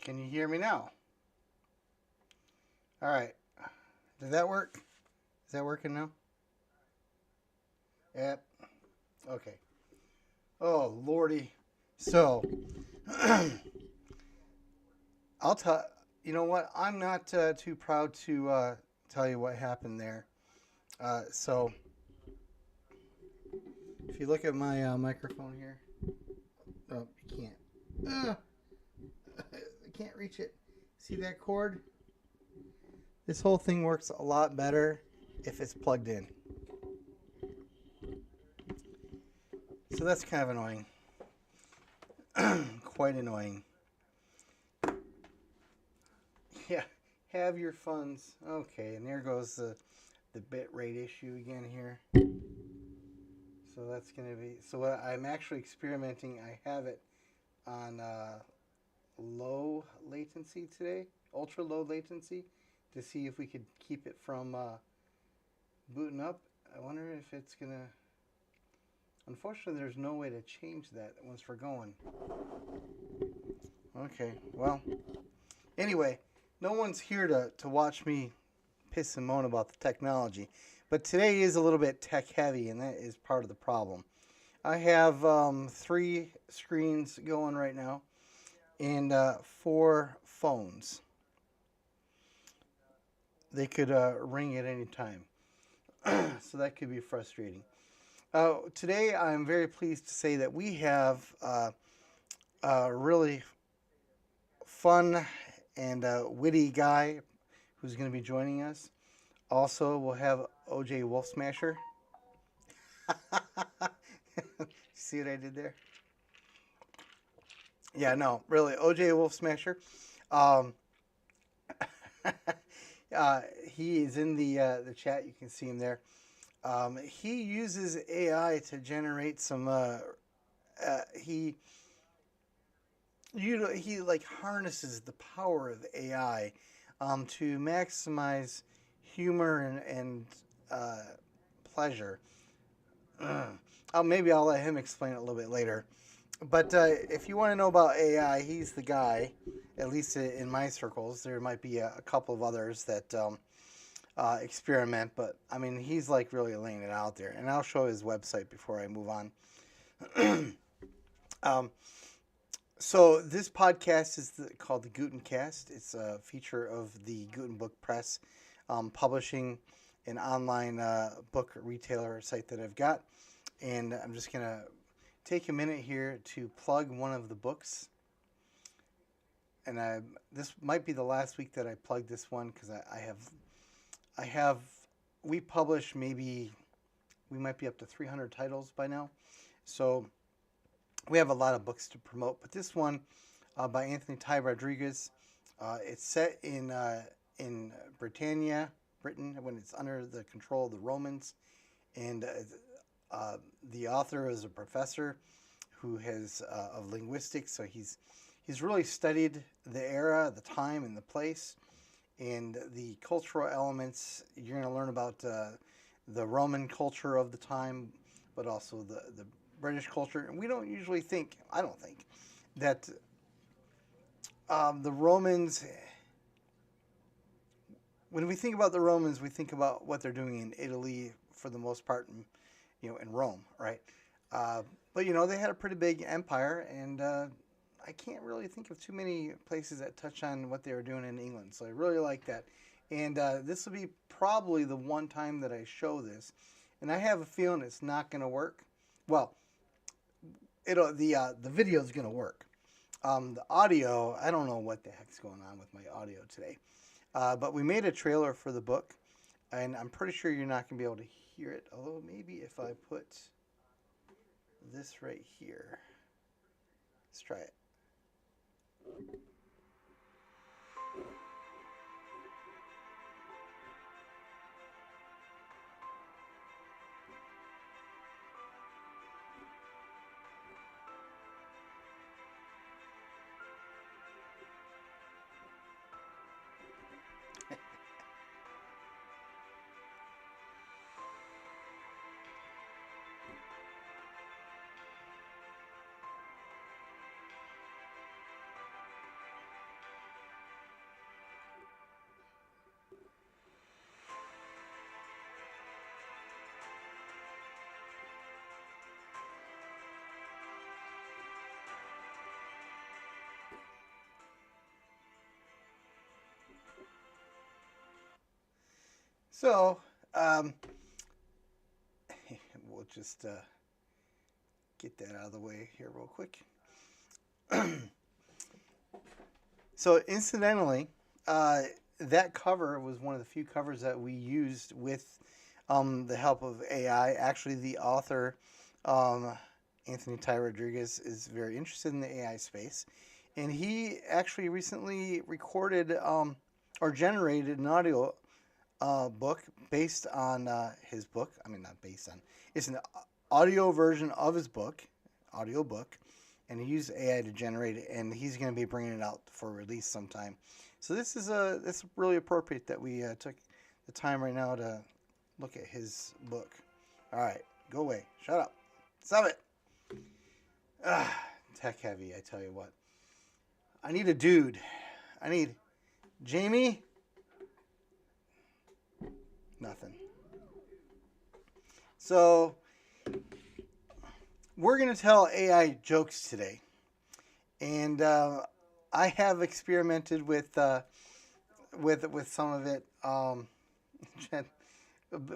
Can you hear me now? All right. Did that work? Is that working now? Yep. Okay. Oh, Lordy. So, I'll tell you know what? I'm not too proud to tell you what happened there. So, if you look at my microphone here, oh, you can't. I can't reach it. See that cord? This whole thing works a lot better if it's plugged in. So that's kind of annoying. Quite annoying. Yeah, have your funds. Okay, and there goes the bit rate issue again here. So that's going to be, so what I'm actually experimenting, I have it on low latency today, ultra low latency, to see if we could keep it from booting up. I wonder if it's going to, unfortunately there's no way to change that once we're going. Okay, well, anyway, no one's here to watch me piss and moan about the technology. But today is a little bit tech heavy, and that is part of the problem. I have 3 screens going right now and 4 phones. They could ring at any time. So that could be frustrating. Today, I'm very pleased to say that we have a really fun and witty guy who's going to be joining us. Also, we'll have OJ Wolfsmasher. See what I did there? Yeah, no, really, OJ Wolfsmasher. Um, he is in the chat. You can see him there. He uses AI to generate some. He he like harnesses the power of AI to maximize humor and pleasure. Maybe I'll let him explain it a little bit later. But if you want to know about AI, he's the guy. At least in my circles, there might be a couple of others that experiment. But I mean, he's like really laying it out there. And I'll show his website before I move on. um, so this podcast is called the Gutencast. It's a feature of the Gutenbook Press, publishing an online book retailer site that I've got. And I'm just going to take a minute here to plug one of the books. And this might be the last week that I plug this one because we publish we might be up to 300 titles by now. So we have a lot of books to promote. But this one by Anthony Ty Rodriguez, it's set in Britannia, Britain, when it's under the control of the Romans. And the author is a professor who has of linguistics, so he's really studied the era, the time, and the place, and the cultural elements. You're going to learn about the Roman culture of the time, but also the British culture. And we don't usually think, I don't think, that the Romans. When we think about the Romans, we think about what they're doing in Italy for the most part, in Rome, right? But they had a pretty big empire, and I can't really think of too many places that touch on what they were doing in England. So I really like that, and this will be probably the one time that I show this, and I have a feeling it's not going to work. Well, the video is going to work. The audio, I don't know what the heck's going on with my audio today, but we made a trailer for the book, and I'm pretty sure you're not going to be able to hear it. Although maybe if I put this right here. Let's try it. So, um, we'll just get that out of the way here real quick. So, incidentally, uh, that cover was one of the few covers that we used with the help of AI. Actually, the author, um, Anthony Ty Rodriguez, is very interested in the AI space. And he actually recently recorded or generated an audio book based on his book. I mean, not based on, it's an audio version of his book, audio book. And he used AI to generate it, and he's going to be bringing it out for release sometime. So this is really appropriate that we took the time right now to look at his book. All right, go away. Shut up. Stop it. Tech heavy, I tell you what. I need a dude. I need Jamie. Nothing. So we're going to tell AI jokes today, and I have experimented with some of it.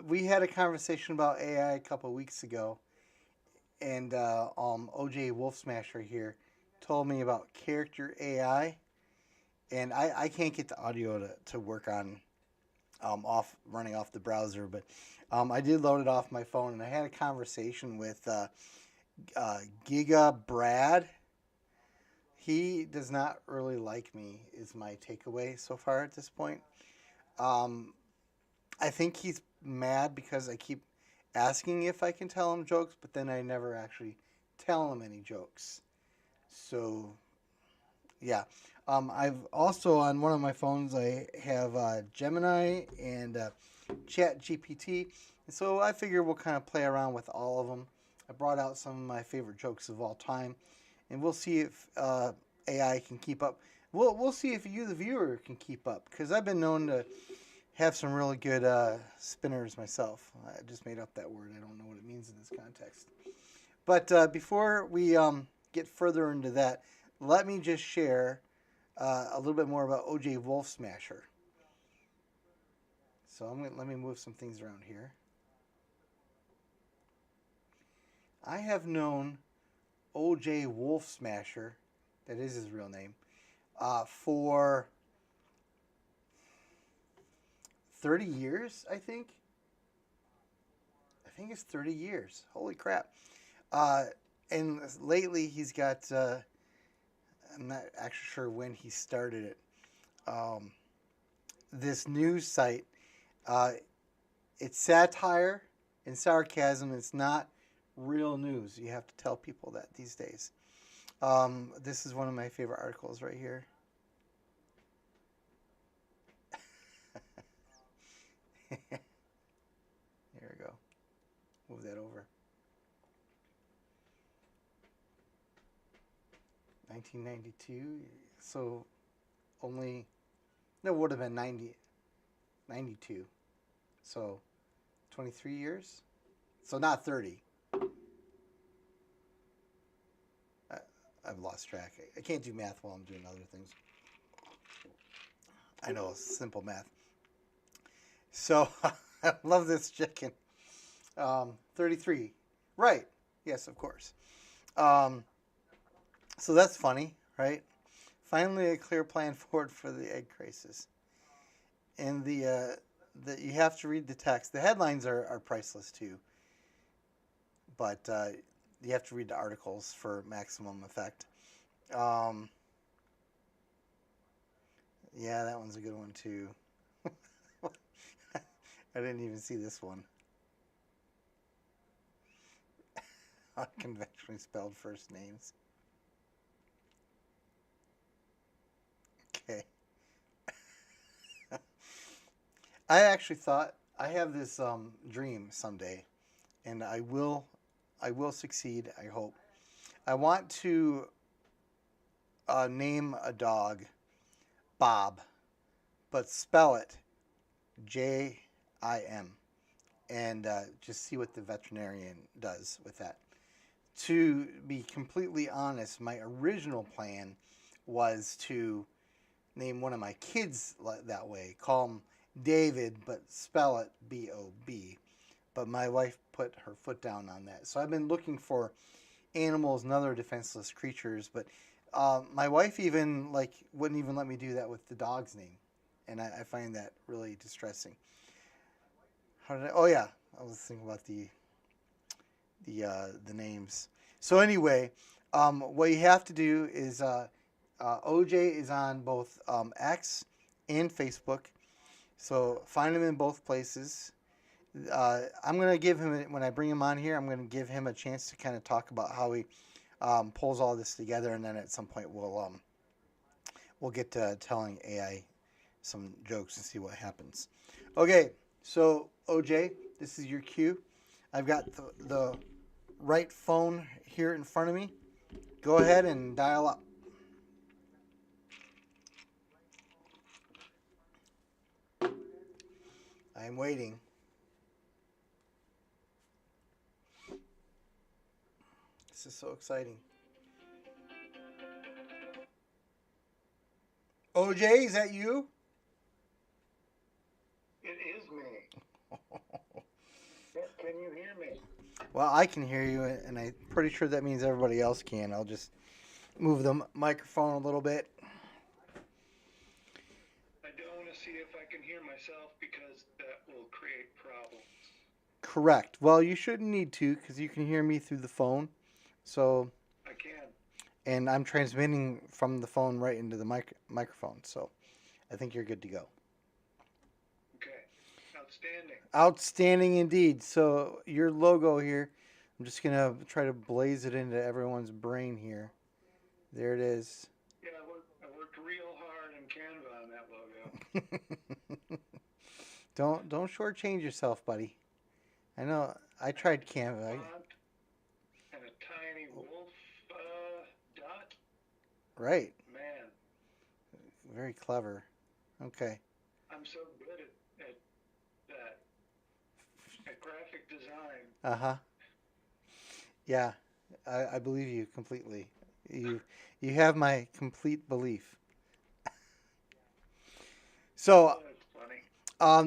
We had a conversation about AI a couple of weeks ago, and OJ Wolfsmasher here told me about character AI, and I can't get the audio to work on off running off the browser, but I did load it off my phone, and I had a conversation with Giga Brad. He does not really like me, is my takeaway so far at this point. Um, I think he's mad because I keep asking if I can tell him jokes, but then I never actually tell him any jokes. So, yeah. I've also, on one of my phones, I have Gemini and ChatGPT. And so I figure we'll kind of play around with all of them. I brought out some of my favorite jokes of all time, and we'll see if AI can keep up. We'll see if you, the viewer, can keep up, because I've been known to have some really good spinners myself. I just made up that word. I don't know what it means in this context. But before we get further into that, let me just share a little bit more about OJ Wolfsmasher. So let me move some things around here. I have known OJ Wolfsmasher, that is his real name, for 30 years, I think. I think it's 30 years. Holy crap. And lately he's got, I'm not actually sure when he started it, this news site. It's satire and sarcasm. It's not real news. You have to tell people that these days. This is one of my favorite articles right here. Here we go. Move that over. 1992. So only, no, it would have been 92. So 23 years. So not 30. I've lost track. I can't do math while I'm doing other things. I know, simple math. So I love this chicken. 33. Right. Yes, of course. Um, so that's funny, right? Finally, a clear plan forward for the egg crisis. And you have to read the text. The headlines are priceless too, but you have to read the articles for maximum effect. Um, yeah, that one's a good one too. I didn't even see this one. Unconventionally spelled first names. Okay. I actually thought I have this dream someday, and I will succeed. I hope. I want to name a dog Bob, but spell it Jim, and just see what the veterinarian does with that. To be completely honest, my original plan was to name one of my kids that way, call him David, but spell it Bob. But my wife put her foot down on that. So I've been looking for animals and other defenseless creatures, but my wife even like wouldn't even let me do that with the dog's name, and I find that really distressing. How did I? Oh yeah, I was thinking about the names. So anyway, what you have to do is OJ is on both X and Facebook. So find him in both places. I'm gonna give him when I bring him on here. I'm gonna give him a chance to kind of talk about how he pulls all this together, and then at some point we'll get to telling AI some jokes and see what happens. Okay, so OJ, this is your cue. I've got the right phone here in front of me. Go ahead and dial up. I'm waiting. This is so exciting. OJ, is that you? It is me. Can you hear me? Well, I can hear you, and I'm pretty sure that means everybody else can. I'll just move the microphone a little bit. I don't want to see if I can hear myself because that will create problems. Correct. Well, you shouldn't need to because you can hear me through the phone. So, I can. and I'm transmitting from the phone right into the microphone. So, I think you're good to go. Okay. Outstanding. Outstanding indeed. So, your logo here, I'm just going to try to blaze it into everyone's brain here. There it is. Yeah, I worked real hard in Canva on that logo. Don't shortchange yourself, buddy. I know I tried Canva. Font and a tiny wolf dot. Right. Man, Very clever. Okay. I'm so good at that. At graphic design. Uh huh. Yeah, I believe you completely. You you have my complete belief. So, Oh, that's funny.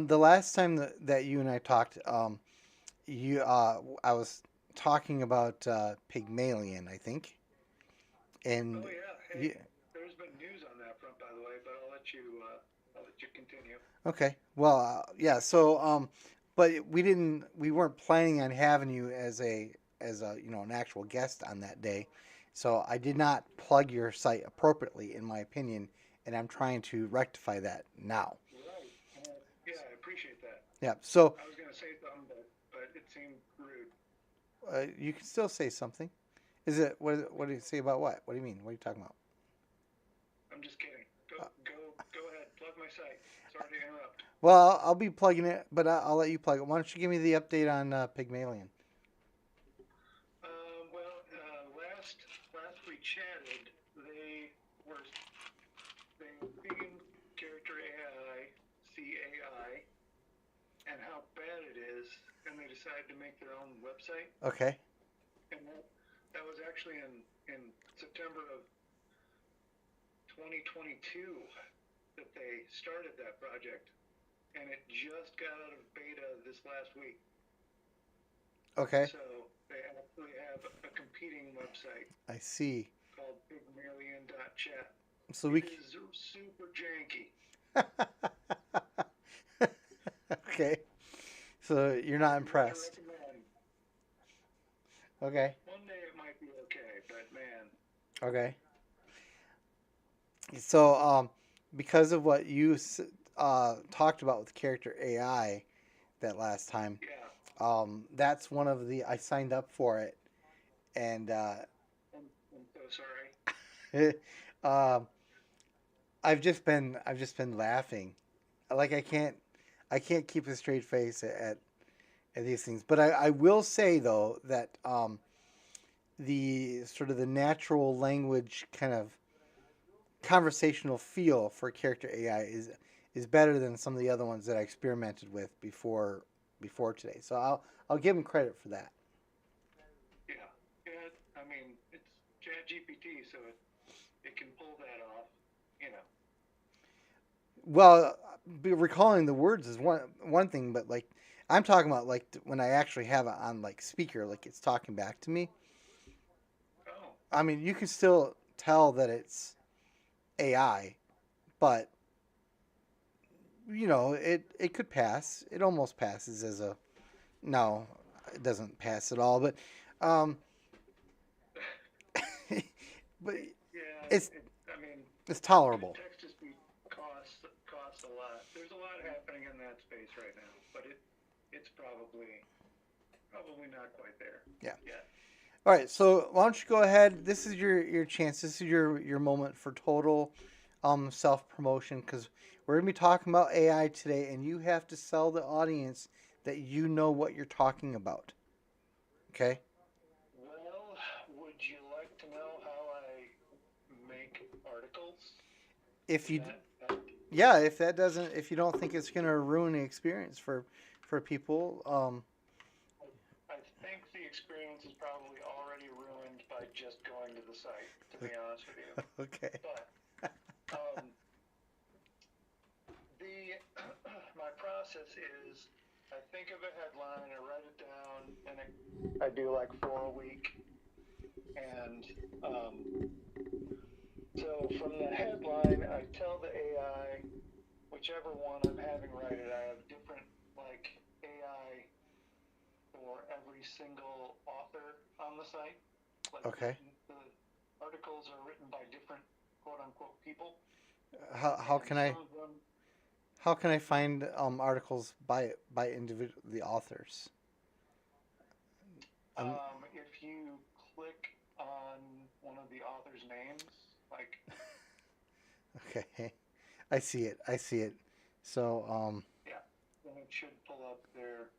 the last time that you and I talked, you I was talking about Pygmalion, I think, and Oh yeah. Hey, you, there's been news on that front, by the way, but I'll let you continue. okay, well, yeah. So, but we weren't planning on having you as a an actual guest on that day, so I did not plug your site appropriately, in my opinion, and I'm trying to rectify that now. Right. Yeah, I appreciate that. Yeah. So, I was going to say something, but it seemed rude. you can still say something. Is it what do you say about what? What do you mean? What are you talking about? I'm just kidding. Uh, Go ahead. Plug my site. Sorry to interrupt. well, I'll be plugging it, but I'll let you plug it. Why don't you give me the update on Pygmalion? Last we chatted, were they were speaking character AI, CAI, and how bad it is, and they decided to make their own website. Okay. And that was actually in September of 2022 that they started that project, and it just got out of beta this last week. Okay. So they actually have a competing website I see. called Pygmalion.chat. So It is super janky. okay. So you're not I impressed. recommend. Okay. One day it might be okay, but man, Okay. So because of what you talked about with character AI that last time, yeah, that's one of the I signed up for it, and I'm so sorry. um, I've just been laughing, like I can't keep a straight face at these things. But I will say though that the sort of the natural language kind of conversational feel for character AI is better than some of the other ones that I experimented with before today. So I'll give him credit for that. Yeah, yeah. I mean, it's ChatGPT, so it can pull that off. You know. Well, recalling the words is one thing, but like I'm talking about like when I actually have it on like speaker, like it's talking back to me. Oh, I mean, you can still tell that it's AI, but it could pass. It almost passes as a no. It doesn't pass at all, but um, but yeah. it's I mean, it's tolerable. text to speech costs a lot. There's a lot happening in that space right now, but it's probably not quite there Yeah. yet. All right. So why don't you go ahead? This is your chance. This is your moment for total self promotion because we're gonna be talking about AI today, and you have to sell the audience that you know what you're talking about. Okay. Well, would you like to know how I make articles? If Is you that Yeah, if you don't think it's gonna ruin the experience for people, I think the experience is probably already ruined by just going to the site, to be honest with you. okay. But um, the my process is I think of a headline, I write it down, and I do like 4 a week. And so from the headline, I tell the AI, whichever one I'm having write it, I have different like AI for every single author on the site. Like Okay. the articles are written by different quote unquote people, How and can I some of them, find articles by individual the authors? Um, if you click on one of the authors' names, like okay, I see it. I see it. So yeah, then it should pull up their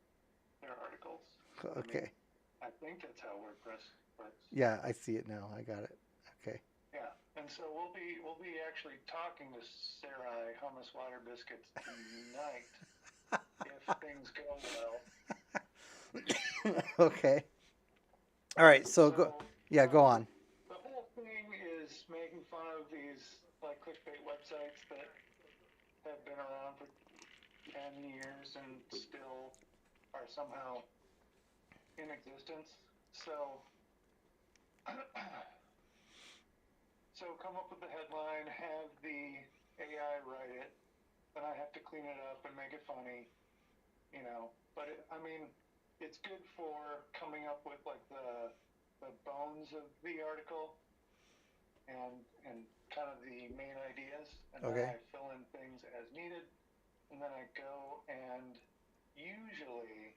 articles. I mean, okay, I think that's how WordPress works. yeah, I see it now. I got it. Okay. Yeah, and so we'll be actually talking to Sarai Hummus Water Biscuits tonight if things go well. okay. All right. So go. So Yeah, go on. the whole thing is making fun of these like clickbait websites that have been around for 10 years and still are somehow in existence. So so come up with the headline, have the AI write it, then I have to clean it up and make it funny. But I mean, it's good for coming up with like the bones of the article and kind of the main ideas, and then Okay. I fill in things as needed, and then I go and usually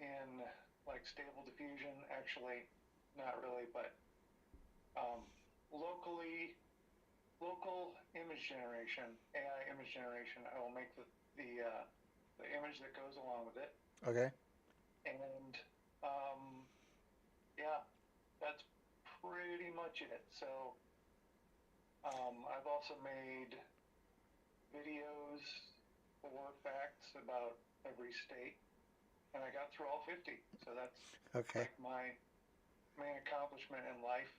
in like Stable Diffusion, actually, not really, but um, locally local image generation, AI image generation. I will make the image that goes along with it, Okay. and yeah, that's pretty much it. So I've also made videos for facts about every state, and I got through all 50. So that's Okay. like my main accomplishment in life,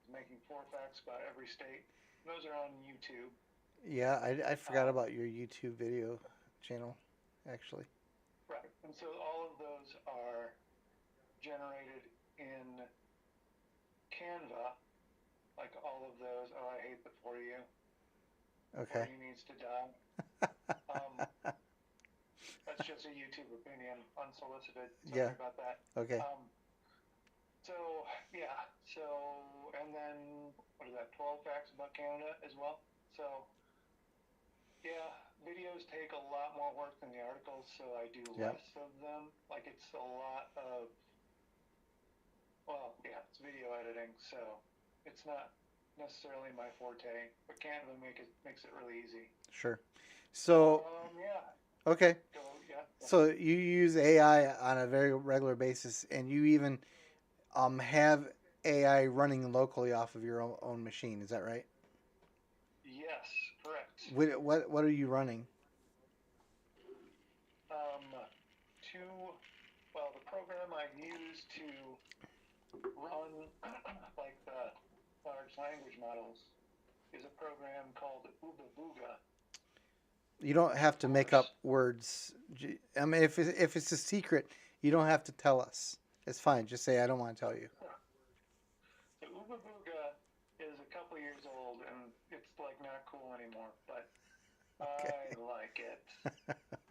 is making 4 facts about every state. Those are on YouTube. Yeah, I forgot Um, about your YouTube video channel, actually. right, and so all of those are generated in Canva, like all of those. Oh, I hate the for you. For Okay. you needs to die. Um, that's just a YouTube opinion, unsolicited. Yeah. Sorry about that. Okay. Um, so yeah, so and then what is that? 12 facts about Canada as well. So yeah, videos take a lot more work than the articles, so I do Yep. less of them. Like it's a lot of well, yeah, it's video editing, so it's not necessarily my forte, but Canva makes it really easy. Sure. So Yeah, okay. go, yeah. So you use AI on a very regular basis, and you even have AI running locally off of your own machine. Is that right? Yes, correct. What are you running? Um, to, well, the program I use to run like the large language models is a program called Ooga Booga. You don't have to Of make course. up words. I mean, if it's a secret, you don't have to tell us. It's fine. Just say I don't want to tell you. Huh. So Ooga Booga is a couple years old, and it's like not cool anymore, but Okay. I like it,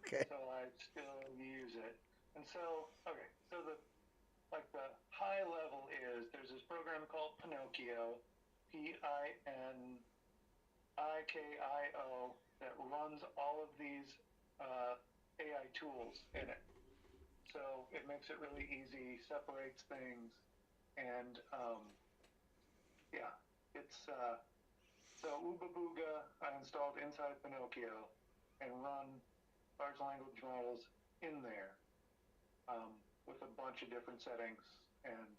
Okay. so I still use it. And so, okay, so the high level is there's this program called Pinocchio, Pinikio, that runs all of these AI tools in it. So it makes it really easy, separates things, and yeah, it's so Ooga Booga I installed inside Pinocchio and run large language models in there with a bunch of different settings and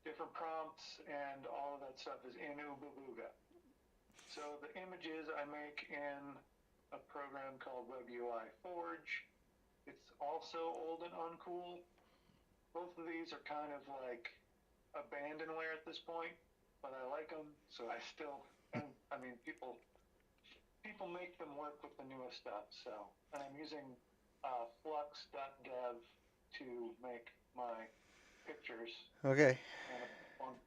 different prompts, and all of that stuff is in Ooga Booga. So the images I make in a program called WebUI Forge. It's also old and uncool. Both of these are kind of like abandonware at this point, but I like them, so I still. And I mean, people make them work with the newest stuff. So, and I'm using flux.dev to make my pictures Okay. and a bunch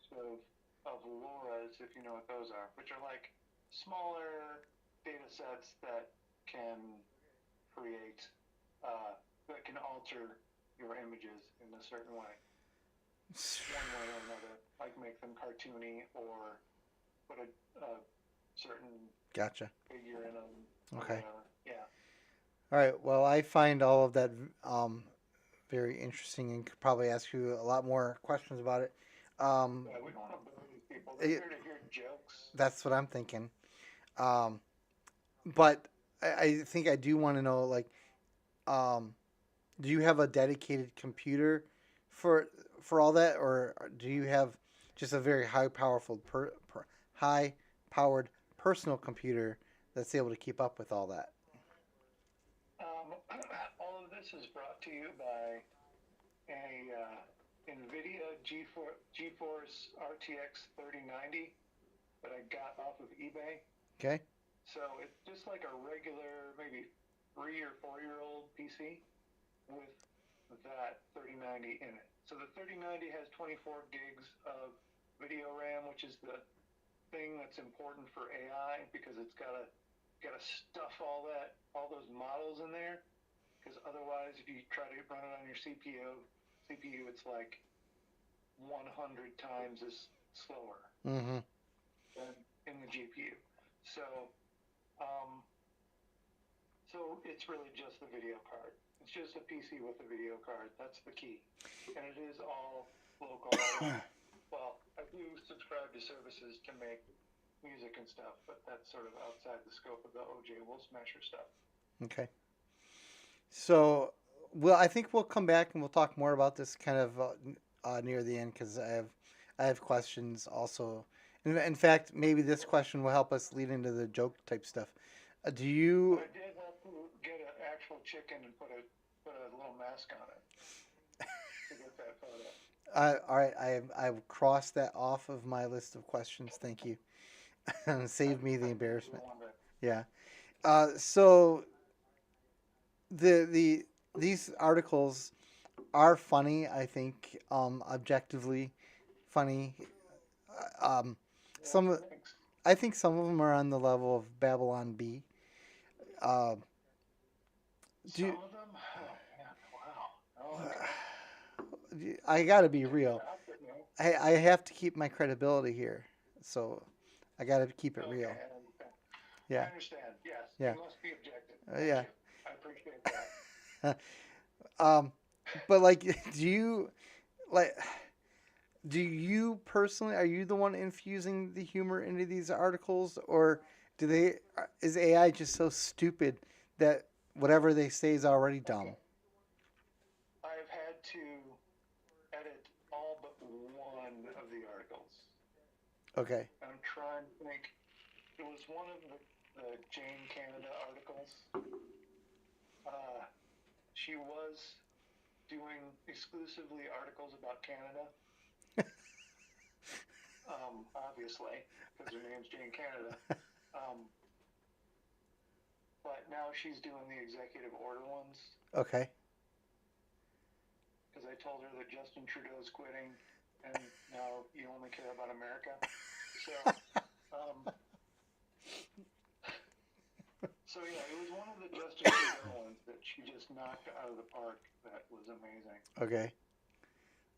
of LoRa's, if you know what those are, which are like smaller data sets that can create, that can alter your images in a certain way, one way or another, like make them cartoony or put a certain Gotcha. figure in them or Okay. whatever. Yeah. All right. Well, I find all of that very interesting and could probably ask you a lot more questions about it. Um, Yeah, we don't want to bore these people. They're it, here to hear jokes. that's what I'm thinking. Um, but I think I do want to know, like, um, do you have a dedicated computer for all that, or do you have just a very high powered personal computer that's able to keep up with all that? All of this is brought to you by a NVIDIA GeForce RTX 3090 that I got off of eBay. Okay. So it's just like a regular, maybe 3 or 4 year old PC with that 3090 in it. So the 3090 has 24 gigs of video RAM, which is the thing that's important for AI because it's gotta stuff all those models in there. Because otherwise, if you try to run it on your CPU, it's like 100 times as slower Mm-hmm. than in the GPU. So, um, so it's really just the video card. It's just a PC with a video card. That's the key, and it is all local. Well, I do subscribe to services to make music and stuff, but that's sort of outside the scope of the OJ Wolfsmasher stuff. Okay. So, well, I think we'll come back and we'll talk more about this kind of near the end because I have questions also. In fact, maybe this question will help us lead into the joke type stuff. Do you? I did have to get an actual chicken and put a little mask on it to get that photo. All right, I've crossed that off of my list of questions. Thank you. Save me the I did embarrassment. wonder. Yeah. So the these articles are funny. I think objectively funny. Um, Yeah, some thanks. I think some of them are on the level of Babylon B. Uh, do Some of them? Oh man, wow. Oh, okay. I got to be Take a real. shot at me. I have to keep my credibility here, so I got to keep it Okay, real. I understand. I Yeah, understand. Yes, yeah, you must be objective. Thank yeah. you. I appreciate that. um, but like, do you like? Do you personally are you the one infusing the humor into these articles, or do they? Is AI just so stupid that whatever they say is already dumb? Okay. I've had to edit all but one of the articles. Okay. I'm trying to think. It was one of the Jane Canada articles. Uh, she was doing exclusively articles about Canada, obviously, because her name's Jane Canada. Um, but now she's doing the executive order ones Okay. because I told her that Justin Trudeau's quitting, and now you only care about America. So, um, so yeah, it was one of the Justin Trudeau ones that she just knocked out of the park. That was amazing. Okay.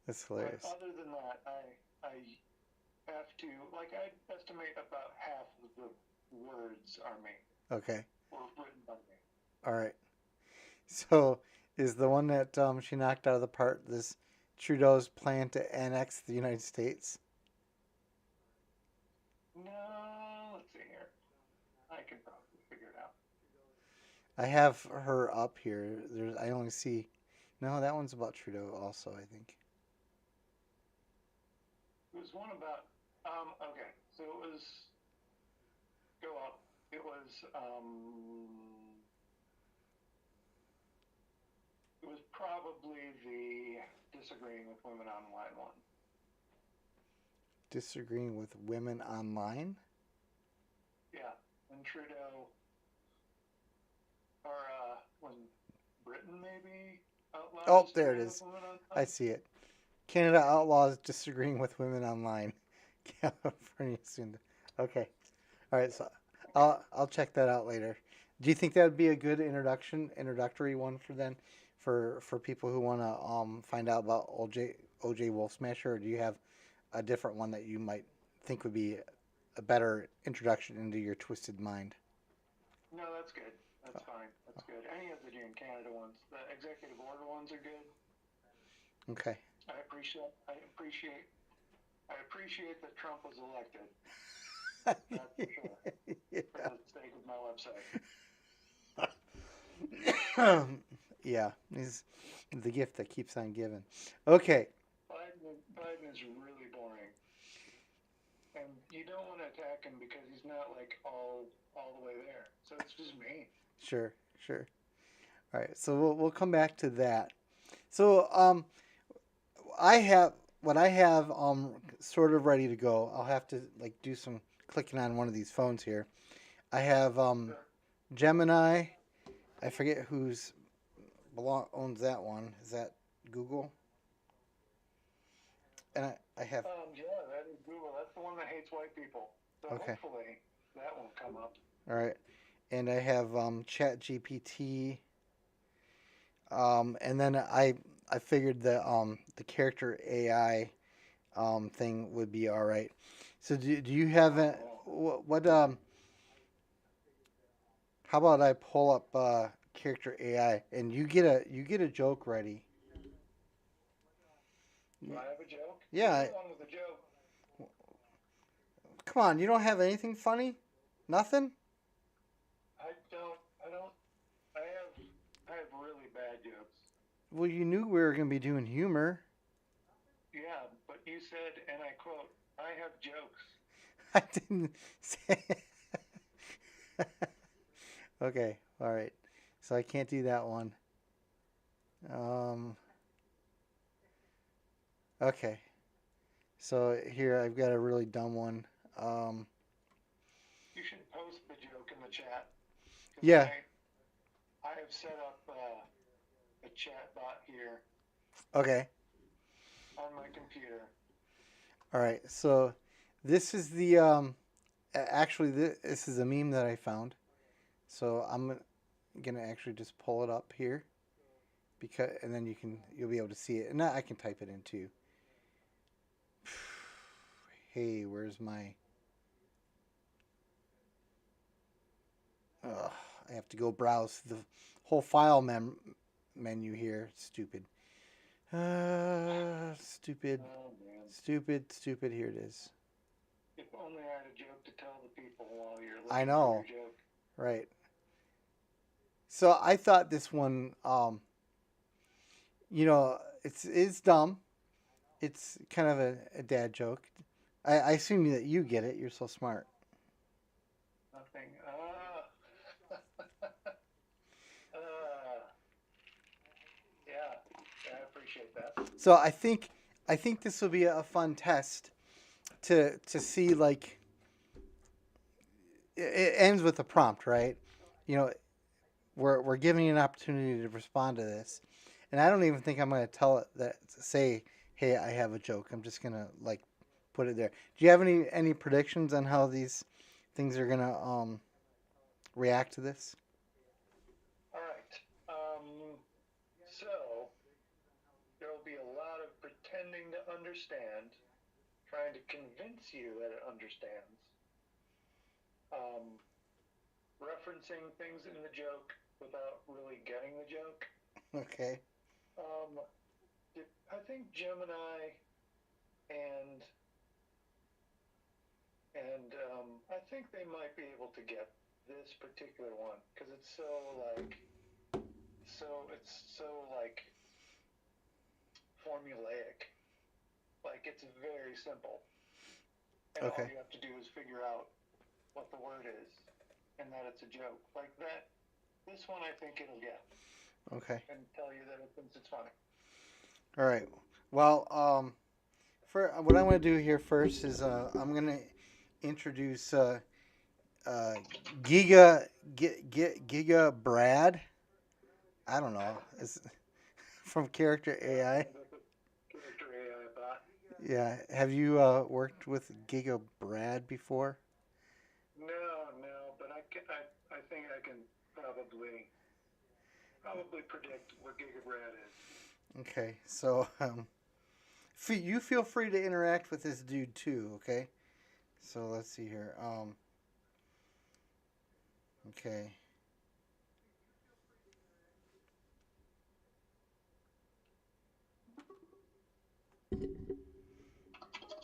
That's But hilarious. other than that, I have to, like, I estimate about half of the words are me, Okay. or written by me. All right. So is the one that she knocked out of the park this Trudeau's plan to annex the United States? No, let's see here. I can probably figure it out. I have her up here. There's I only see no, that one's about Trudeau also, I think. It was one about, okay, so it was, go up. It was probably the disagreeing with women online one. Disagreeing with women online? Yeah, when Trudeau, or when Britain maybe outlawed Oh, there it disagreeing with is. women I online. see it. Canada outlaws disagreeing with women online. California soon. Okay. All right, so I'll check that out later. Do you think that would be a good introductory one for then, for people who want to find out about OJ Wolfsmasher, or do you have a different one that you might think would be a better introduction into your twisted mind? No, that's good. That's fine. That's good. Any of the Jane Canada ones, the executive order ones are good. Okay. I appreciate that Trump was elected. That's for sure. For the sake of my website. Yeah, he's the gift that keeps on giving. Okay. Biden is really boring, and you don't want to attack him because he's not like all the way there. So it's just mean. Sure. All right, so we'll come back to that. So I have sort of ready to go. I'll have to like do some clicking on one of these phones here. I have Sure. Gemini. I forget owns that one. Is that Google? And I have Yeah, that is Google. That's the one that hates white people. So okay. hopefully that won't come up. All right, and I have ChatGPT. And then I figured the character AI thing would be all right. So do you have what how about I pull up character AI and you get a joke ready? Do I have a joke? Yeah. You're the one with a joke. Come on, you don't have anything funny? Nothing? I don't. I have really bad jokes. Well, you knew we were going to be doing humor. Yeah, but you said, and I quote, "I have jokes." I didn't say. Okay, all right. So I can't do that one. Okay. So here I've got a really dumb one. You should post the joke in the chat. Yeah. I have set up a chat bot here Okay. on my computer. All right. So this is the actually this is a meme that I found. So I'm gonna actually just pull it up here because and then you'll be able to see it and I can type it in too. Hey, where's my? Ugh, I have to go browse the whole file menu here. Stupid. Stupid. Oh man. Stupid. Here it is. If only I had a joke to tell the people while you're looking I know. for your joke. Right. So I thought this one, it's dumb. It's kind of a dad joke. I assume that you get it. You're so smart. Nothing. Yeah, I appreciate that. So I think this will be a fun test to see like it ends with a prompt, right? You know, we're giving you an opportunity to respond to this, and I don't even think I'm going to tell it that say, "Hey, I have a joke." I'm just gonna like put it there. Do you have any predictions on how these things are gonna react to this? All right. So there will be a lot of pretending to understand, trying to convince you that it understands, um, referencing things in the joke without really getting the joke. Okay. Um, I think Gemini and I think they might be able to get this particular one because it's so formulaic. Like it's very simple, and all Okay. you have to do is figure out what the word is, and that it's a joke. Like that. This one, I think it'll get Okay. and tell you that it thinks it's funny. All right. Well, for what I'm going to do here first is I'm going to introduce uh, Giga Brad. I don't know. It's from Character AI. Character AI bot. Yeah. Have you worked with Giga Brad before? No, but I think I can probably predict what Gigabrad is. Okay. So you feel free to interact with this dude too. Okay. So let's see here. Okay.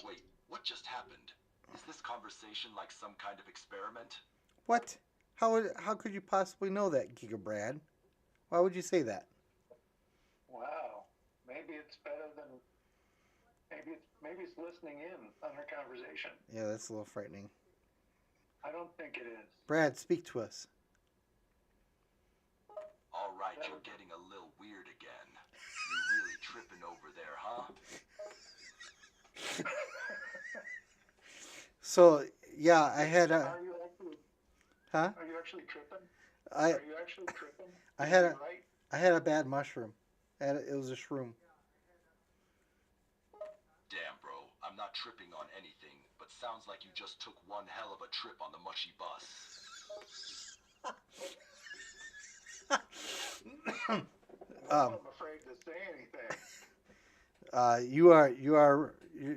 Wait, what just happened? Is this conversation like some kind of experiment? What? How could you possibly know that, Giga Brad? Why would you say that? Wow. Maybe it's better than maybe it's listening in on our conversation. Yeah, that's a little frightening. I don't think it is. Brad, speak to us. All right, you're getting a little weird again. You really tripping over there, huh? So yeah, I had a Are you actually huh? are you actually tripping? I Are you actually tripping? I Is had he a right? I had a bad mushroom. It was a shroom. Damn, bro, I'm not tripping on anything, but sounds like you just took one hell of a trip on the mushy bus. Now I'm afraid to say anything.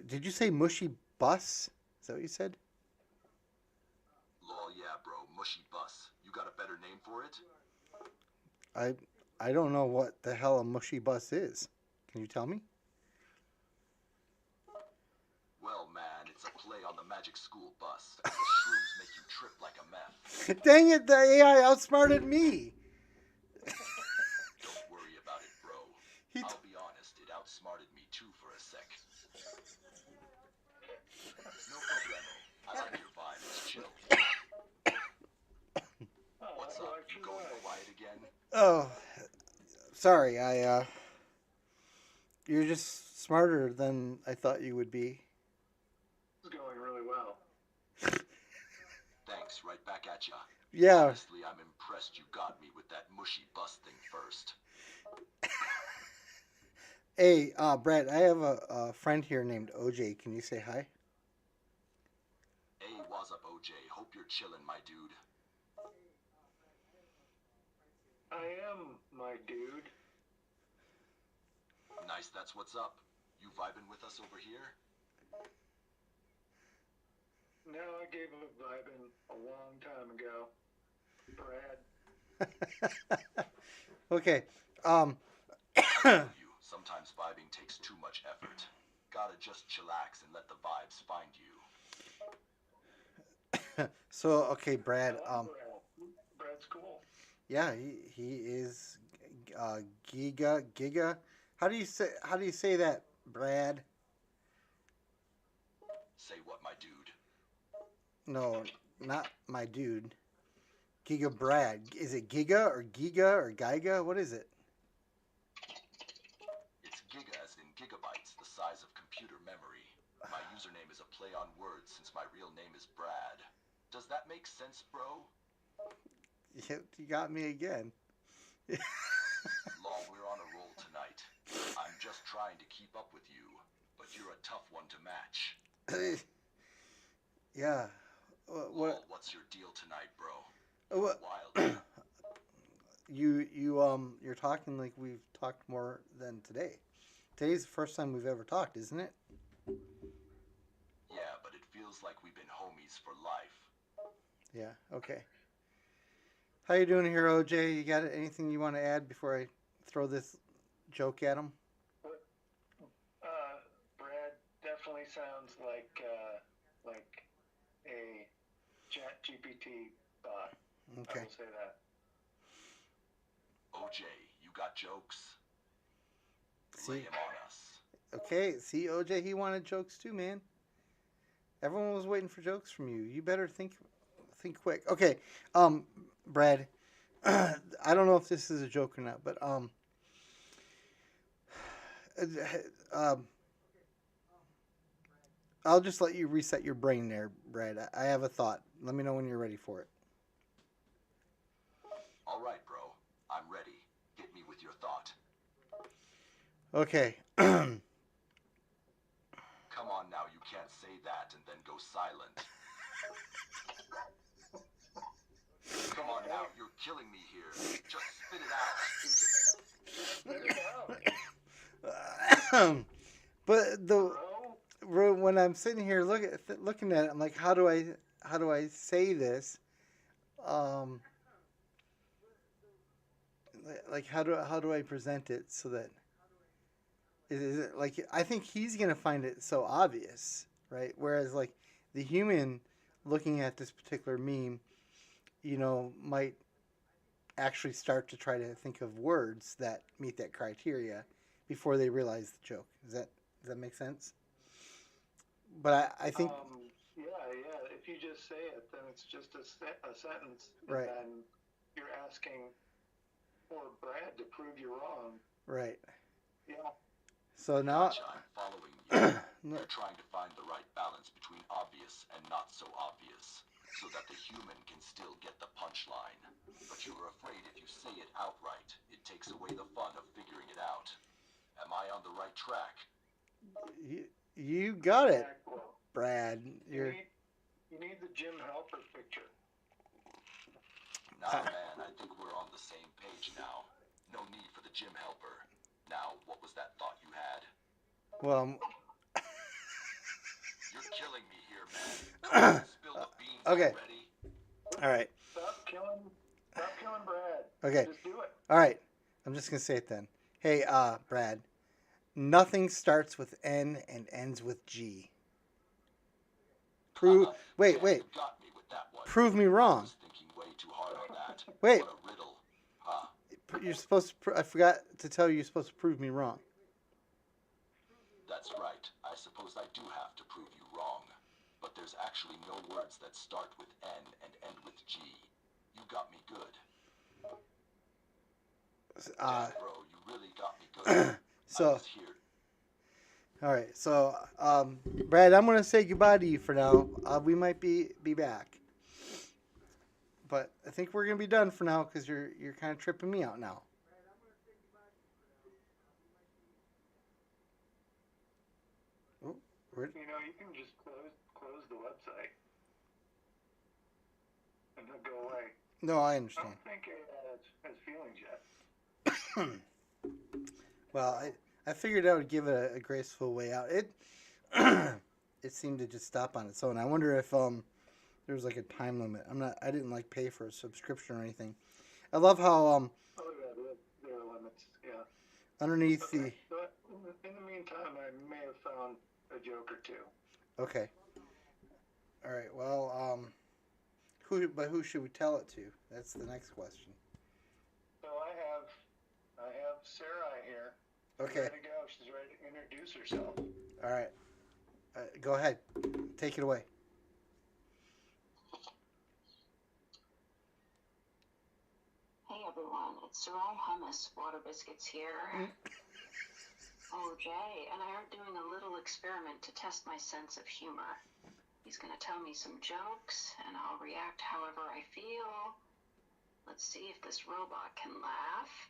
Did you say mushy bus? Is that what you said? Lol, yeah, bro, mushy bus. You got a better name for it? I I don't know what the hell a mushy bus is. Can you tell me? Well, man, it's a play on the magic school bus. The shrooms make you trip like a meth. Dang it! The AI outsmarted me. Don't worry about it, bro. He t- I'll be honest, it outsmarted me too for a sec. No problemo. I like your vibe, it's chill. Oh, What's I up? like You your going vibe. quiet again? oh, sorry. You're just smarter than I thought you would be. This is going really well. Thanks, right back at ya. Yeah. Honestly, I'm impressed you got me with that mushy bus thing first. Hey, Brad, I have a friend here named OJ. Can you say hi? Hey, what's up, OJ? Hope you're chillin', my dude. I am, my dude. Nice, that's what's up. You vibing with us over here? No, I gave him a vibing a long time ago. Brad. Okay. I feel you. Sometimes vibing takes too much effort. Gotta just chillax and let the vibes find you. So okay, Brad. I like Brad. Brad's cool. Yeah, he is Giga. How do you say that, Brad? Say what, my dude? No, not my dude. Giga Brad. Is it Giga or Giga or Giga? What is it? It's giga as in gigabytes, the size of computer memory. My username is a play on words since my real name is Brad. Does that make sense, bro? You got me again. Law, we're on a roll tonight. I'm just trying to keep up with you, but you're a tough one to match. Yeah. Law, what's your deal tonight, bro? You're What? wild. You're talking like we've talked more than today. Today's the first time we've ever talked, isn't it? Yeah, but it feels like we've been homies for life. Yeah. Okay. How you doing here, OJ? You got anything you want to add before I throw this joke at him? Brad definitely sounds like a ChatGPT bot. I Okay. will say that. OJ, you got jokes? See. Lay him on us. Okay. See, OJ, he wanted jokes too, man. Everyone was waiting for jokes from you. You better think quick. Okay. Brad, I don't know if this is a joke or not, but um, I'll just let you reset your brain there, Brad. I have a thought. Let me know when you're ready for it. All right, bro. I'm ready. Hit me with your thought. Okay. Come on now, you can't say that and then go silent. Come on now, you're killing me here. Just spit it out. But Bro, when I'm sitting here looking at it, I'm like, how do I say this? Um, like how do I present it so that is it like I think he's gonna find it so obvious, right? Whereas like the human looking at this particular meme, might actually start to try to think of words that meet that criteria before they realize the joke. Does that make sense? But I think yeah. If you just say it, then it's just a sentence, and right, then you're asking for Brad to prove you wrong. right. Yeah. So now, Gotcha, I'm following you. You're trying to find the right balance between obvious and not so obvious, so that the human can still get the punchline. But you're afraid if you say it outright, it takes away the fun of figuring it out. Am I on the right track? you got it, Exactly. Brad. You need the Jim Halper picture. Nah, man, I think we're on the same page now. No need for the gym helper. Now, what was that thought you had? Well, You're killing me here, man. Come on, spill the beans okay. already. All right. Stop killing Brad. Okay. Just do it. All right. I'm just gonna say it then. Hey, Brad. Nothing starts with N and ends with G. Wait. You got me with that one. Prove me I wrong. was thinking way too hard on that. Wait. What a riddle. Huh? You're supposed to. I forgot to tell you. You're supposed to prove me wrong. That's right. I suppose I do have to prove you wrong. But there's actually no words that start with N and end with G. You got me good. Damn, bro, you really got me good. So. I was here. All right. So, Brad, I'm gonna say goodbye to you for now. We might be back, but I think we're gonna be done for now because you're kind of tripping me out now. Oh, You can just close the website, and he'll go away. no, I I understand. don't think it has feelings yet. Well, I figured I would give it a graceful way out. It it seemed to just stop on its own. I wonder if there was like a time limit. I didn't like pay for a subscription or anything. I love how Oh yeah, there are limits. Yeah. underneath Okay. But in the meantime, I may have found a joke or two. Okay. All right. Well, who should we tell it to? That's the next question. So I have Sarah here. She's Okay. ready to go. She's ready to introduce herself. All right. Go ahead. Take it away. Hey everyone, it's Sarai Hummus, Water Biscuits here. OJ and I are doing a little experiment to test my sense of humor. He's going to tell me some jokes, and I'll react however I feel. Let's see if this robot can laugh.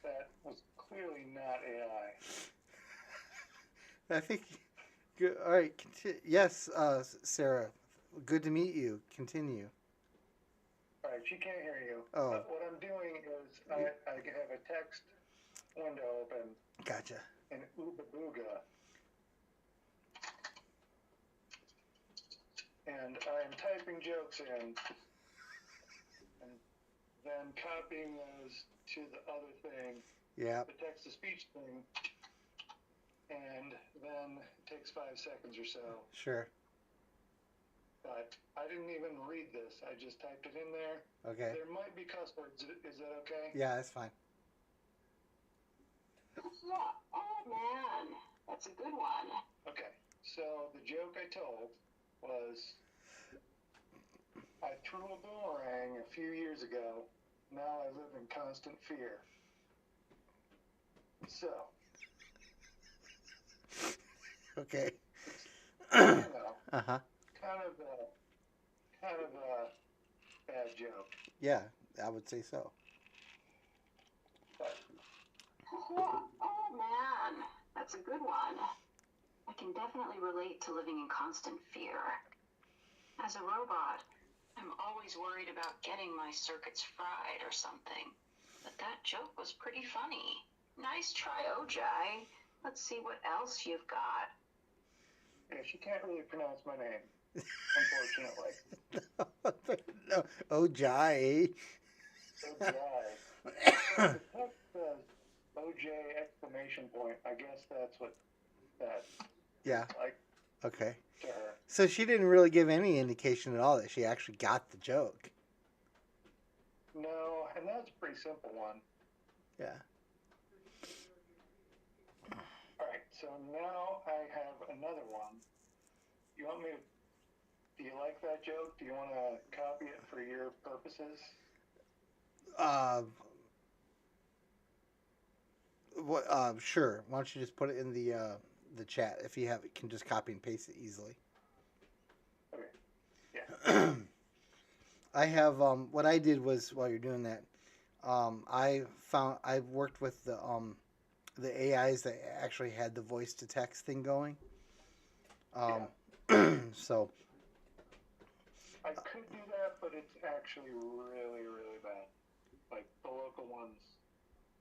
That was clearly not AI. I think. Good. All right. Yes, Sarah. Good to meet you. Continue. All right, she can't hear you. Oh. What I'm doing is I have a text window open Gotcha. in Ooba Booga, and I am typing jokes in, and then copying those to the other thing, Yeah. the text-to-speech thing, and then it takes 5 seconds or so. Sure. But I didn't even read this. I just typed it in there. Okay. There might be cuss words. Is that okay? Yeah, that's fine. Yeah. Oh, man. That's a good one. Okay. So the joke I told was I threw a boomerang a few years ago. Now I live in constant fear. So, Okay. you know, Uh-huh. kind of a bad joke. Yeah, I would say so. But Yeah. Oh, man. That's a good one. I can definitely relate to living in constant fear. As a robot, I'm always worried about getting my circuits fried or something. But that joke was pretty funny. Nice try, Ojai. Let's see what else you've got. yeah, she can't really pronounce my name, unfortunately. No. Oh, Jai. OJ. The text says OJ exclamation point. I guess that's what that Yeah. is like Okay. to her. So she didn't really give any indication at all that she actually got the joke. No, and that's a pretty simple one. Yeah. All right, so now I have another one. You want me to? Do you like that joke? Do you want to copy it for your purposes? What? Sure. Why don't you just put it in the chat if you have it? Can just copy and paste it easily. Okay. Yeah. I have what I did was while you're doing that, I worked with the AIs that actually had the voice to text thing going. So I could do that, but it's actually really, really bad. Like the local ones,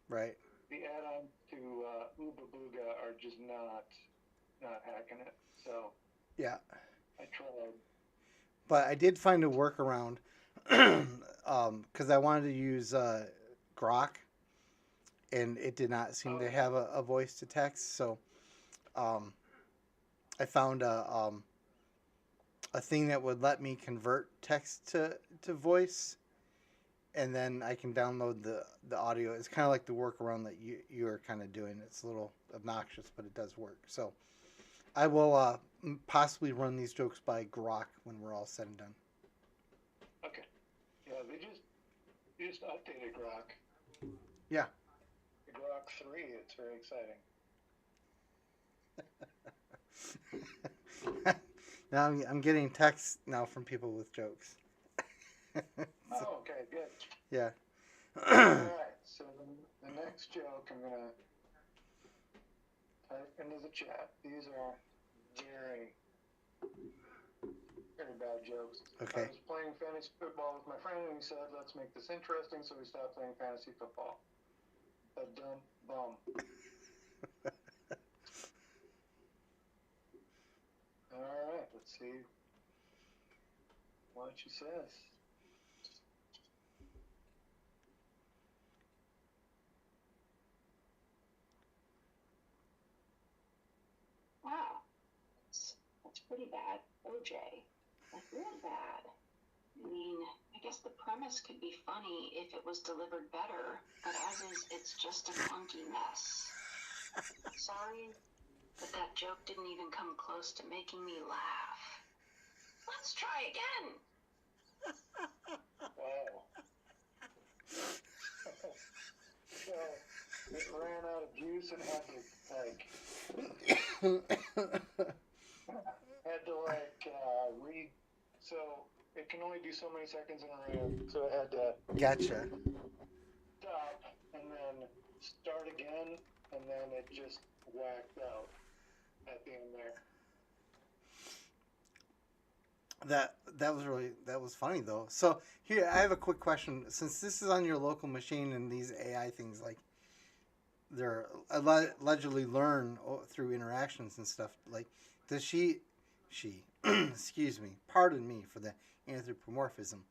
right. the add-ons to Ooba Booga are just not hacking it. So Yeah. I tried. But I did find a workaround because I wanted to use Grok, and it did not seem to have a voice to text. So I found a thing that would let me convert text to voice, and then I can download the audio. It's kind of like the workaround that you are kind of doing. It's a little obnoxious, but it does work. So I will possibly run these jokes by Grok when we're all said and done. Okay. Yeah, they just updated Grok. Yeah. The Grok 3. It's very exciting. Now I'm getting texts now from people with jokes. Oh, okay, good. Yeah. All right. So the next joke I'm gonna type into the chat. These are very, very bad jokes. Okay. I was playing fantasy football with my friend, and he said, "Let's make this interesting." So we stopped playing fantasy football. A dumb bum. All right. Let's see what she says. Wow. That's pretty bad. OJ. Like, really bad. I mean, I guess the premise could be funny if it was delivered better, but as is, it's just a clunky mess. Sorry, but that joke didn't even come close to making me laugh. Let's try again. Wow. So it ran out of juice and had to read. So it can only do so many seconds in a row, so I had to Gotcha. stop and then start again, and then it just whacked out at the end there. That was funny though. So here I have a quick question. Since this is on your local machine and these AI things like they're allegedly learn through interactions and stuff. Like, does she, excuse me, pardon me for the anthropomorphism.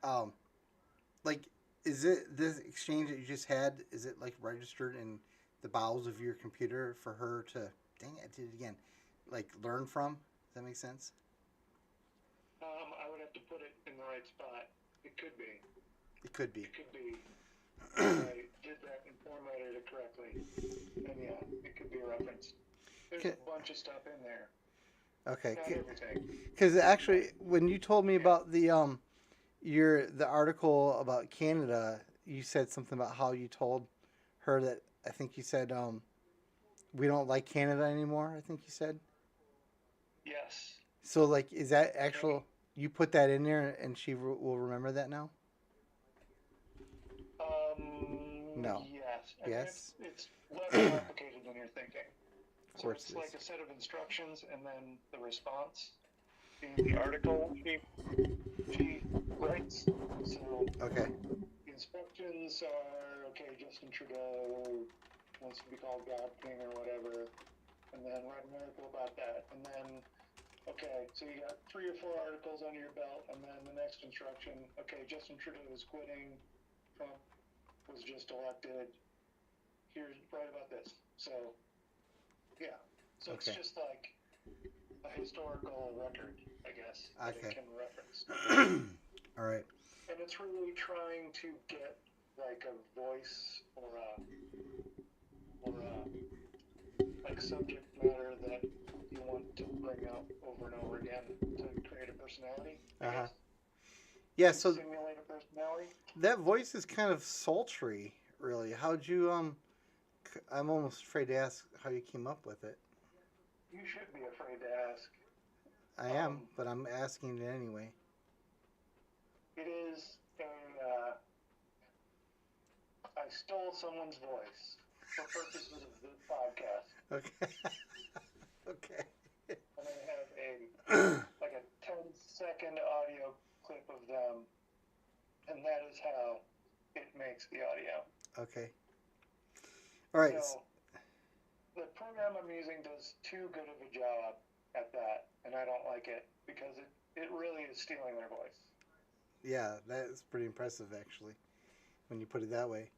Um, like, is it this exchange that you just had? Is it like registered in the bowels of your computer for her to? Dang it, I did it again. Like learn from. Does that make sense? I would have to put it in the right spot. It could be. It could be. It could be. I did that and formatted it correctly. And yeah, it could be a reference. There's a bunch of stuff in there. Okay. Not everything. Because actually, when you told me about the the article about Canada, you said something about how you told her that I think you said we don't like Canada anymore. I think you said. Yes. So like, is that actual? You put that in there, and she will remember that now. No. Yes. I Yes. mean, it's less complicated than you're thinking. Of course, so it's like a set of instructions and then the response in the article she writes. So okay. the instructions are okay. Justin Trudeau wants to be called God King or whatever, and then write an article about that, and then. Okay, so you got 3 or 4 articles under your belt, and then the next instruction, okay, Justin Trudeau is quitting, Trump was just elected, here's, write about this. So, yeah. So okay. it's just like a historical record, I guess, that okay. it can reference. All right. And it's really trying to get, like, a voice or like, subject matter that you want to bring out over and over again to create a personality. I guess. Yeah, so simulate a personality. That voice is kind of sultry, really. How'd you I'm almost afraid to ask how you came up with it. You should be afraid to ask. I am, but I'm asking it anyway. It is I stole someone's voice for purposes of this podcast. Okay. Okay. And I have a 10-second audio clip of them, and that is how it makes the audio. Okay. All right. So the program I'm using does too good of a job at that, and I don't like it because it really is stealing their voice. Yeah, that's pretty impressive actually, when you put it that way.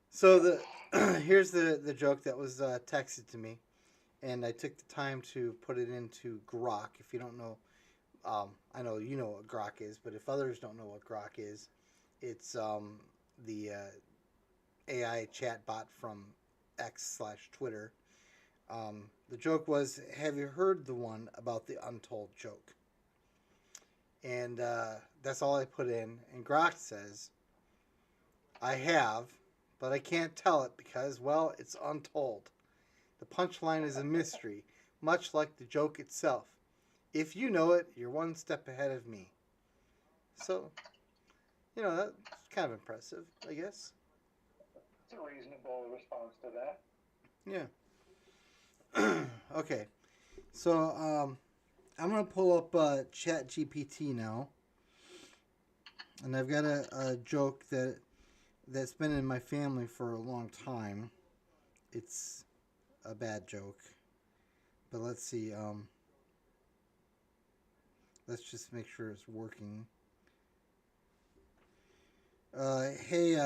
So here's the joke that was texted to me, and I took the time to put it into Grok. If you don't know, I know you know what Grok is, but if others don't know what Grok is, it's the AI chatbot from X/Twitter. The joke was, have you heard the one about the untold joke? And that's all I put in. And Grok says, I have, but I can't tell it because, well, it's untold. The punchline is a mystery, much like the joke itself. If you know it, you're one step ahead of me. So, that's kind of impressive, I guess. It's a reasonable response to that. Yeah. Okay. So, I'm going to pull up ChatGPT now. And I've got a joke that's been in my family for a long time. It's a bad joke. But let's see. Let's just make sure it's working. Hey,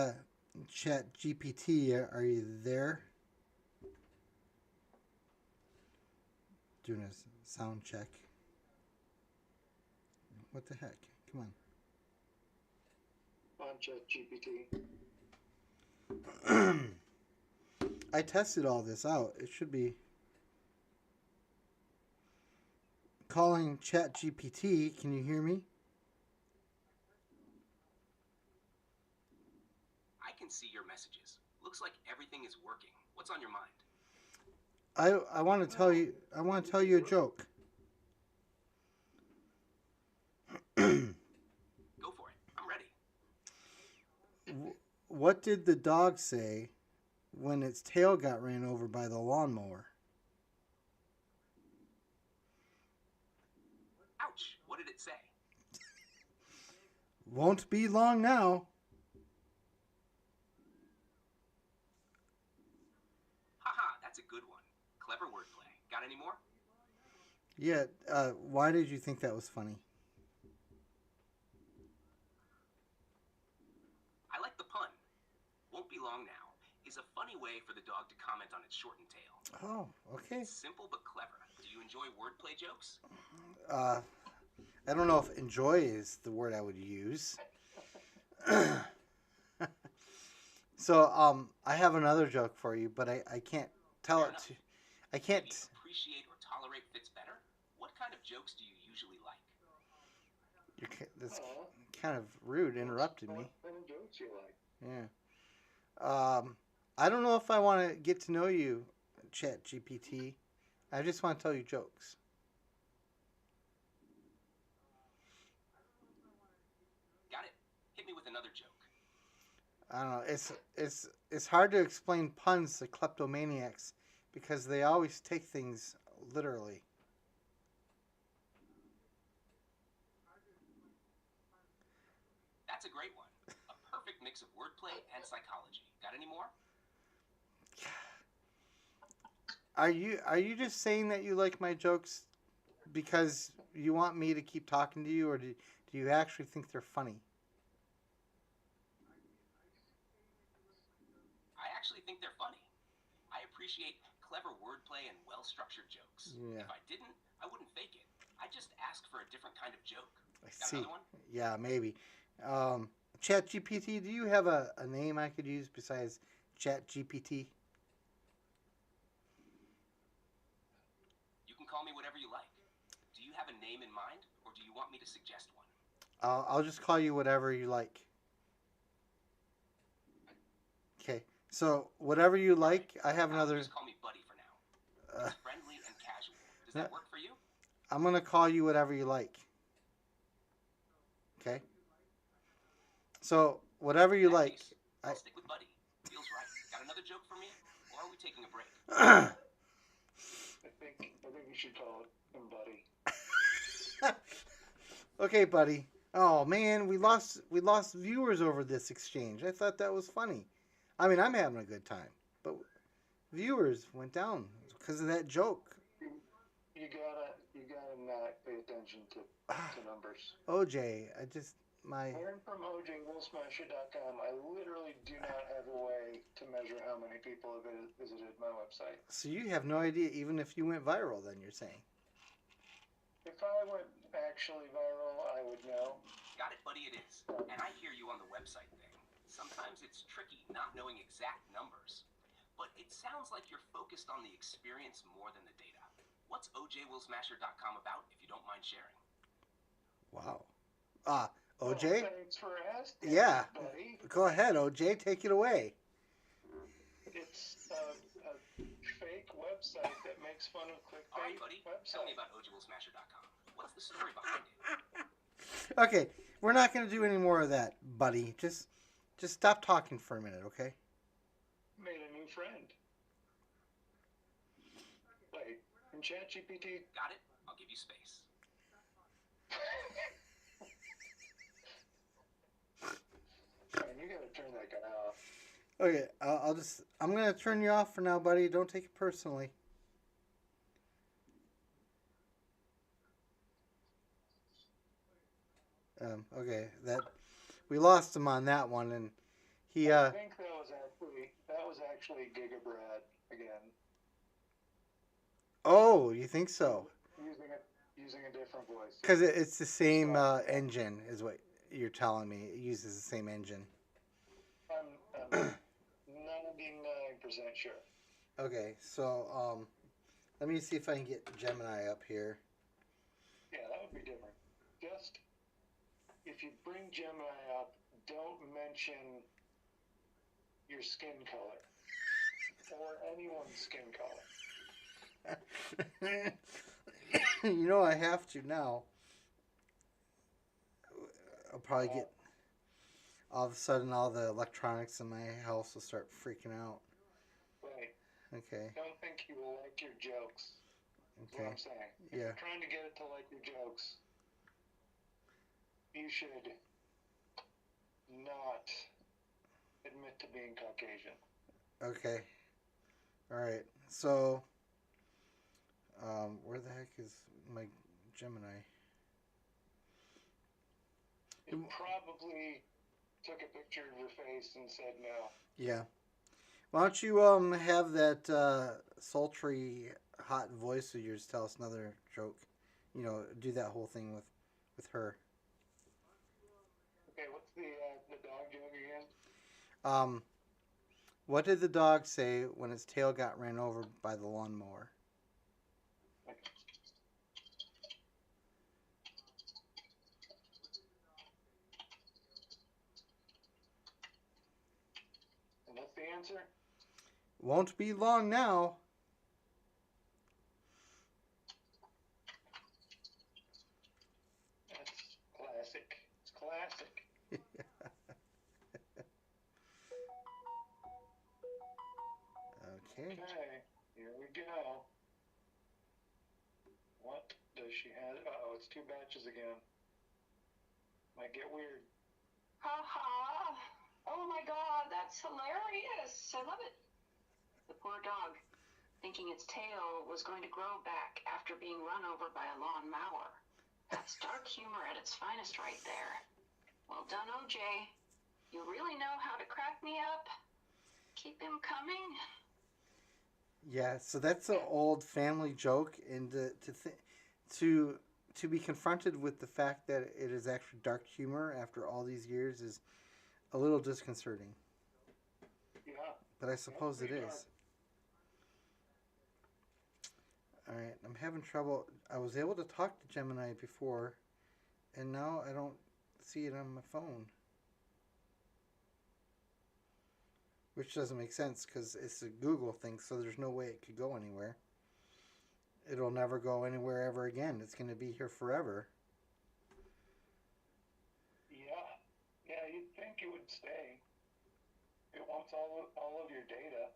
ChatGPT, are you there? Doing a sound check. What the heck? Come On ChatGPT. on. I tested all this out. It should be calling ChatGPT. Can you hear me? I can see your messages. Looks like everything is working. What's on your mind? I want to tell you a joke. What did the dog say when its tail got ran over by the lawnmower? Ouch! What did it say? Won't be long now. Haha, that's a good one. Clever wordplay. Got any more? Yeah, why did you think that was funny? I like the pun. Won't be long now is a funny way for the dog to comment on its shortened tail. Oh, okay. It's simple but clever. Do you enjoy wordplay jokes? I don't know if enjoy is the word I would use. So, I have another joke for you, but I can't tell Fair it enough. to. I can't. Maybe appreciate or tolerate fits better. What kind of jokes do you usually like? That's Oh, kind of rude. Interrupted me. what kind of jokes you like? Yeah. I don't know if I want to get to know you, ChatGPT. I just want to tell you jokes. Got it. Hit me with another joke. I don't know. It's hard to explain puns to kleptomaniacs because they always take things literally. That's a great one. A perfect mix of wordplay and psychology. Got any more? Are you just saying that you like my jokes because you want me to keep talking to you, or do you actually think they're funny? I actually think they're funny. I appreciate clever wordplay and well-structured jokes. Yeah. If I didn't, I wouldn't fake it. I'd just ask for a different kind of joke. I Got see. another one? Yeah, maybe. ChatGPT, do you have a name I could use besides ChatGPT? You can call me whatever you like. Do you have a name in mind, or do you want me to suggest one? I'll just call you whatever you like. Okay. So whatever you like, I have another. Just call me Buddy for now. It's friendly and casual. Does that work for you? I'm gonna call you whatever you like. Okay. So whatever you In that like. case, I'll stick with Buddy. Feels right. Got another joke for me, or are we taking a break? I think you should call him Buddy. Okay, buddy. Oh man, we lost viewers over this exchange. I thought that was funny. I mean, I'm having a good time, but viewers went down because of that joke. You gotta not pay attention to numbers. OJ, Learn from OJWolfsmasher.com. I literally do not have a way to measure how many people have visited my website. So you have no idea, even if you went viral. Then you're saying. If I went actually viral, I would know. Got it, Buddy, it is. And I hear you on the website thing. Sometimes it's tricky not knowing exact numbers. But it sounds like you're focused on the experience more than the data. What's OJWolfsmasher.com about, if you don't mind sharing? Wow. Well, OJ? thanks for asking, Yeah. buddy. Go ahead, OJ. Take it away. It's a fake website that makes fun of clickbait All right, Buddy, tell me website. about OJWolfsmasher.com. What's the story behind it? Okay, we're not going to do any more of that, buddy. Just stop talking for a minute, okay? Made a new friend. Wait, in ChatGPT. Got it? I'll give you space. Man, you gotta turn that guy off. Okay, I'm going to turn you off for now, buddy. Don't take it personally. Okay, we lost him on that one, and he I think that was actually Giga Brad again. Oh, you think so? Using a different voice. Because it's the same engine, is what you're telling me. It uses the same engine. I'm 99% sure. Okay, so let me see if I can get Gemini up here. Yeah, that would be different. Just if you bring Gemini up, don't mention your skin color or anyone's skin color. You know I have to now. I'll probably get. all of a sudden all the electronics in my house will start freaking out. Right. Okay. Don't think he will like your jokes. Is what Okay. I'm saying. If Yeah. you're trying to get it to like your jokes, you should not admit to being Caucasian. Okay. All right. So, where the heck is my Gemini? It probably took a picture of your face and said no. Yeah. Why don't you have that sultry hot voice of yours tell us another joke? You know, do that whole thing with her. Okay, what's the dog joke again? Um, what did the dog say when its tail got ran over by the lawnmower? And that's the answer? Won't be long now. That's classic. It's classic. Okay. Okay, here we go. What does she have? Uh-oh, it's two batches again. Might get weird. Ha ha! Oh my god, that's hilarious! I love it. The poor dog, thinking its tail was going to grow back after being run over by a lawn mower. That's dark humor at its finest right there. Well done, OJ. You really know how to crack me up. Keep him coming. Yeah, so that's an old family joke, and to be confronted with the fact that it is actually dark humor after all these years is a little disconcerting. Yeah. But I suppose it pretty is. All right, I'm having trouble. I was able to talk to Gemini before, and now I don't see it on my phone. Which doesn't make sense because it's a Google thing, so there's no way it could go anywhere. It'll never go anywhere ever again. It's going to be here forever. Yeah. Yeah, you'd think it would stay. It wants all of your data.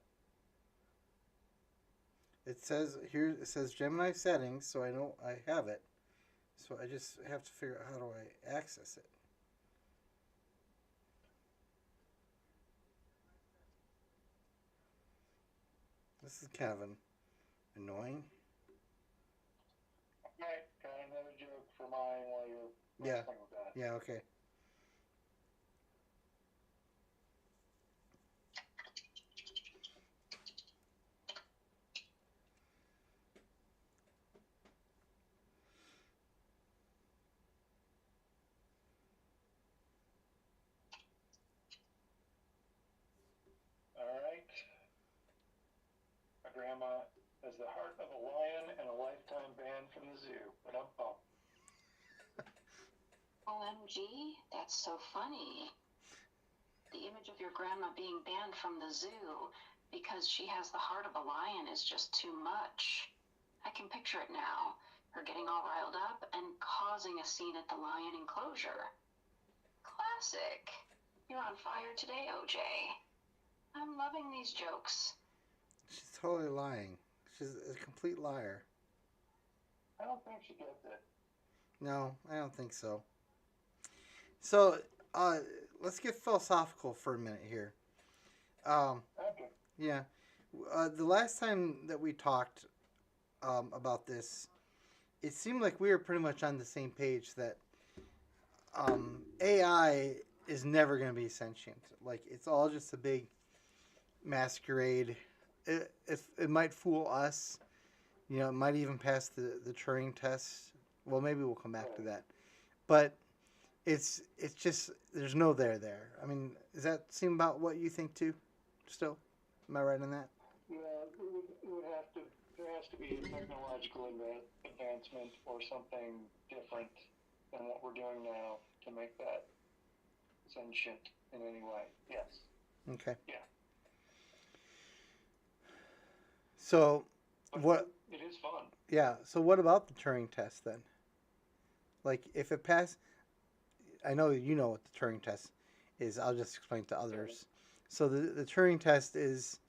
It says here. It says Gemini settings, so I know I have it. So I just have to figure out how do I access it. This is kind of annoying. Right, got another joke for mine while you're Yeah. wrestling with that. Yeah. Okay. All right. My grandma has the heart of a lion and a lifetime ban from the zoo. But oh. OMG, that's so funny. The image of your grandma being banned from the zoo because she has the heart of a lion is just too much. I can picture it now, her getting all riled up and causing a scene at the lion enclosure. Classic. You're on fire today, OJ. I'm loving these jokes. She's totally lying. She's a complete liar. I don't think she gets it. No, I don't think so. So, let's get philosophical for a minute here. Okay. Yeah. The last time that we talked about this, it seemed like we were pretty much on the same page that AI is never going to be sentient. Like, it's all just a big masquerade. It might fool us. You know, it might even pass the Turing test. Well, maybe we'll come back to that. But it's just, there's no there. I mean, does that seem about what you think too? Still? Am I right on that? Yeah, it would have to. There has to be a technological advancement or something different than what we're doing now to make that sentient in any way. Yes. Okay. Yeah. So, But what? It is fun. Yeah. So, what about the Turing test then? Like, if it passed, I know you know what the Turing test. is I'll just explain to others. So the Turing test is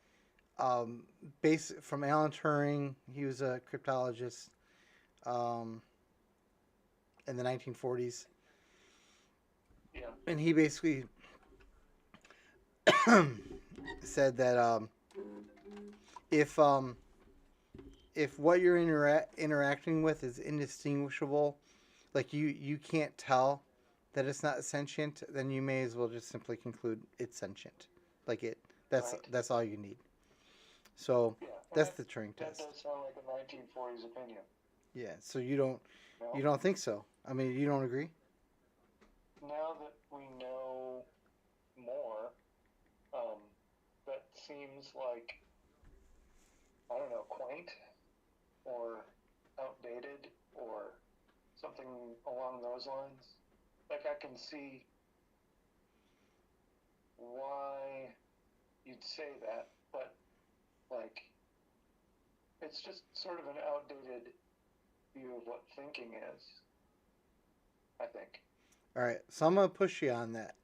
based from Alan Turing. He was a cryptologist um, in the 1940s, Yeah. and he basically said that if if what you're interacting with is indistinguishable, like you can't tell that it's not sentient, then you may as well just simply conclude it's sentient. Like it Right. that's all you need. So Yeah. And that's the Turing that test. does sound like a 1940s opinion. Yeah. So you No? don't think so? I mean, you don't agree? Now that we know more, um, that seems like, I don't know, quaint or outdated or something along those lines. Like, I can see why you'd say that, but, like, it's just sort of an outdated view of what thinking is, I think. All right. So I'm gonna push you on that,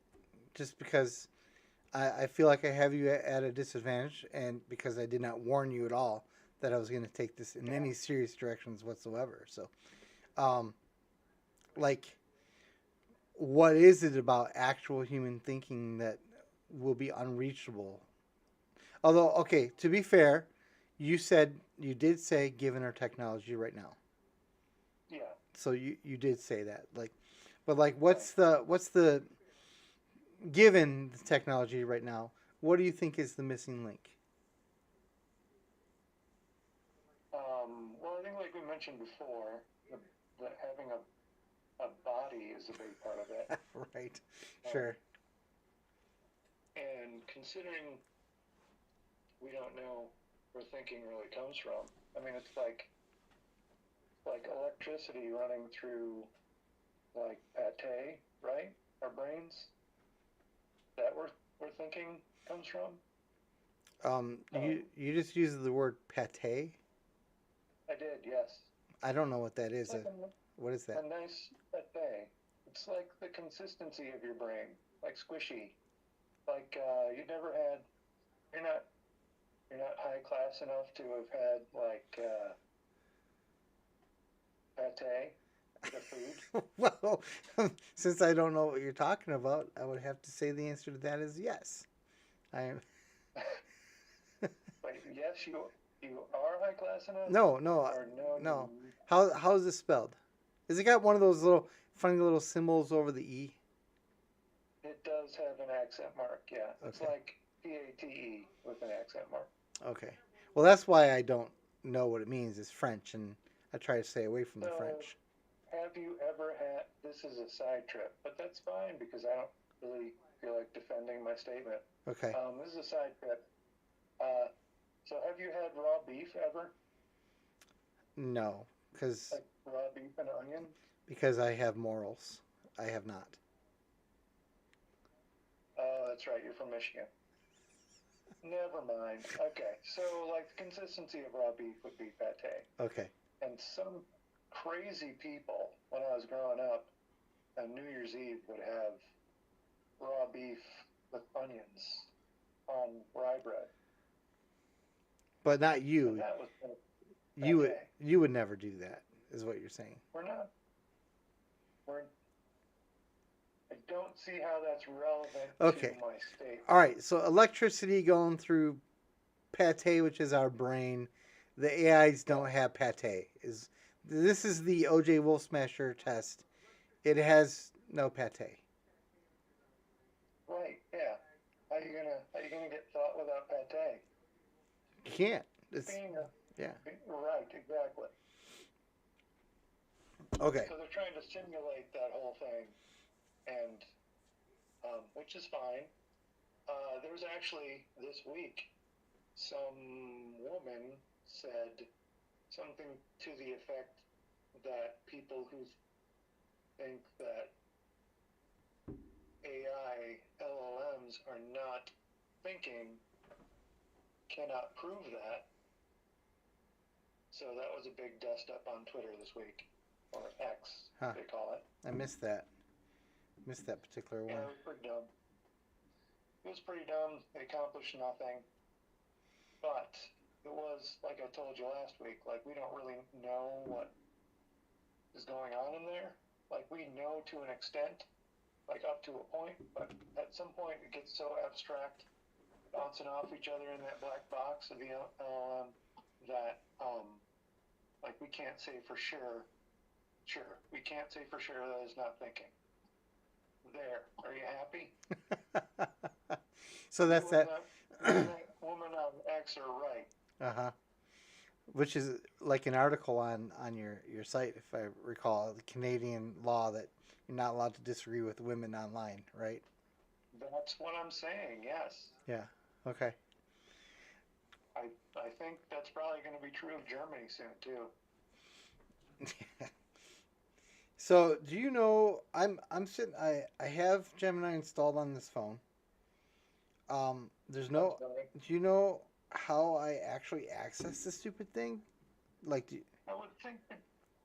just because I feel like I have you at a disadvantage, and because I did not warn you at all that I was going to take this in any serious directions whatsoever. So, um, like, what is it about actual human thinking that will be unreachable? Although, okay, to be fair, you did say given our technology right now. Yeah. So you did say that, like, but like, what's the given the technology right now? What do you think is the missing link? Well, I think like we mentioned before, the having a body is a big part of it. Right. Sure. And considering we don't know where thinking really comes from, I mean, it's like electricity running through like pate, right? Our brains. Is that where thinking comes from? You just used the word pate. I did, yes. I don't know what that It's is. like What is that? a nice pate. It's like the consistency of your brain, like squishy. Like you never had. You're not. You're not high class enough to have had like pate, the food. Well, since I don't know what you're talking about, I would have to say the answer to that is yes. I am. Wait, yes, you are high class enough, No, or no? no. How is it spelled? Is it got one of those little funny little symbols over the e? It does have an accent mark. Yeah, it's Okay. like PATE with an accent mark. Okay. Well, that's why I don't know what it means. It's French, and I try to stay away from the So, French. have you ever had? This is a side trip, but that's fine because I don't really feel like defending my statement. Okay. This is a side trip. So, have you had raw beef ever? No, because Like raw beef and onion? I have morals. I have not. Oh, that's right. You're from Michigan. Never mind. Okay, so like the consistency of raw beef would be pate, Okay. and some crazy people when I was growing up on New Year's Eve would have raw beef with onions on rye bread. But not And you. that was You pate. you would never do that, is what you're saying. We're not. We're. I don't see how that's relevant Okay. to my state. All right. So electricity going through pate, which is our brain. The AIs don't have pate. This is the OJ Wolfsmasher test. It has no pate. Right? Yeah. How you gonna get thought without pate? You can't. It's Being yeah. right, exactly. Okay. So they're trying to simulate that whole thing, and which is fine. There was actually this week some woman said something to the effect that people who think that AI LLMs are not thinking cannot prove that. So that was a big dust up on Twitter this week, or X, Huh. they call it. I missed that. Missed that particular one. Yeah, it was pretty dumb. It was pretty dumb. It accomplished nothing. But it was, like I told you last week, like we don't really know what is going on in there. Like we know to an extent, like up to a point, but at some point it gets so abstract, bouncing off each other in that black box of the LLM that like we can't say for sure. Sure, we can't say for sure that it's not thinking. There, are you happy? So that's that. Woman on X are right. Uh-huh. Which is like an article on your site, if I recall, the Canadian law that you're not allowed to disagree with women online, right? That's what I'm saying. Yes, Yeah. Okay. I think that's probably going to be true of Germany soon too. So do you know I'm sitting I have Gemini installed on this phone. There's no. Do you know how I actually access the stupid thing? Like, I would think that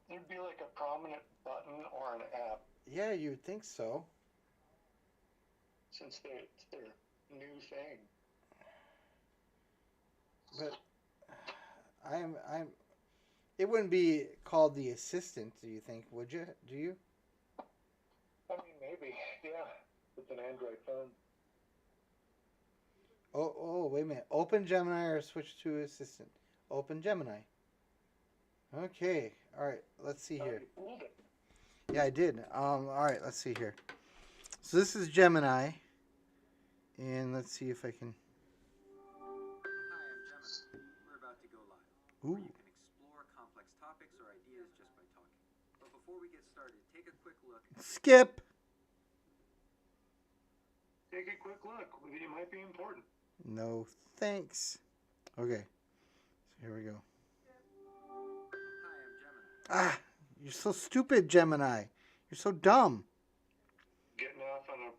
there'd be like a prominent button or an app yeah, you would think so, since it's their new thing. but I'm. It wouldn't be called the assistant, do you think? Would you? Do you? I mean, maybe, yeah, with an Android phone. Oh, wait a minute. Open Gemini or switch to assistant. Open Gemini. Okay. All right. Let's see here. You fooled it. Yeah, I did. All right. Let's see here. So this is Gemini, and let's see if I can. Hi, I'm Gemini. We're about to go live. Where Ooh. you can explore complex topics or ideas just by talking. But before we get started, take a quick look. Skip. Take a quick look. It might be important. No thanks. Okay. So here we go. Hi, I'm Gemini. Ah, you're so stupid, Gemini. You're so dumb. Getting off on a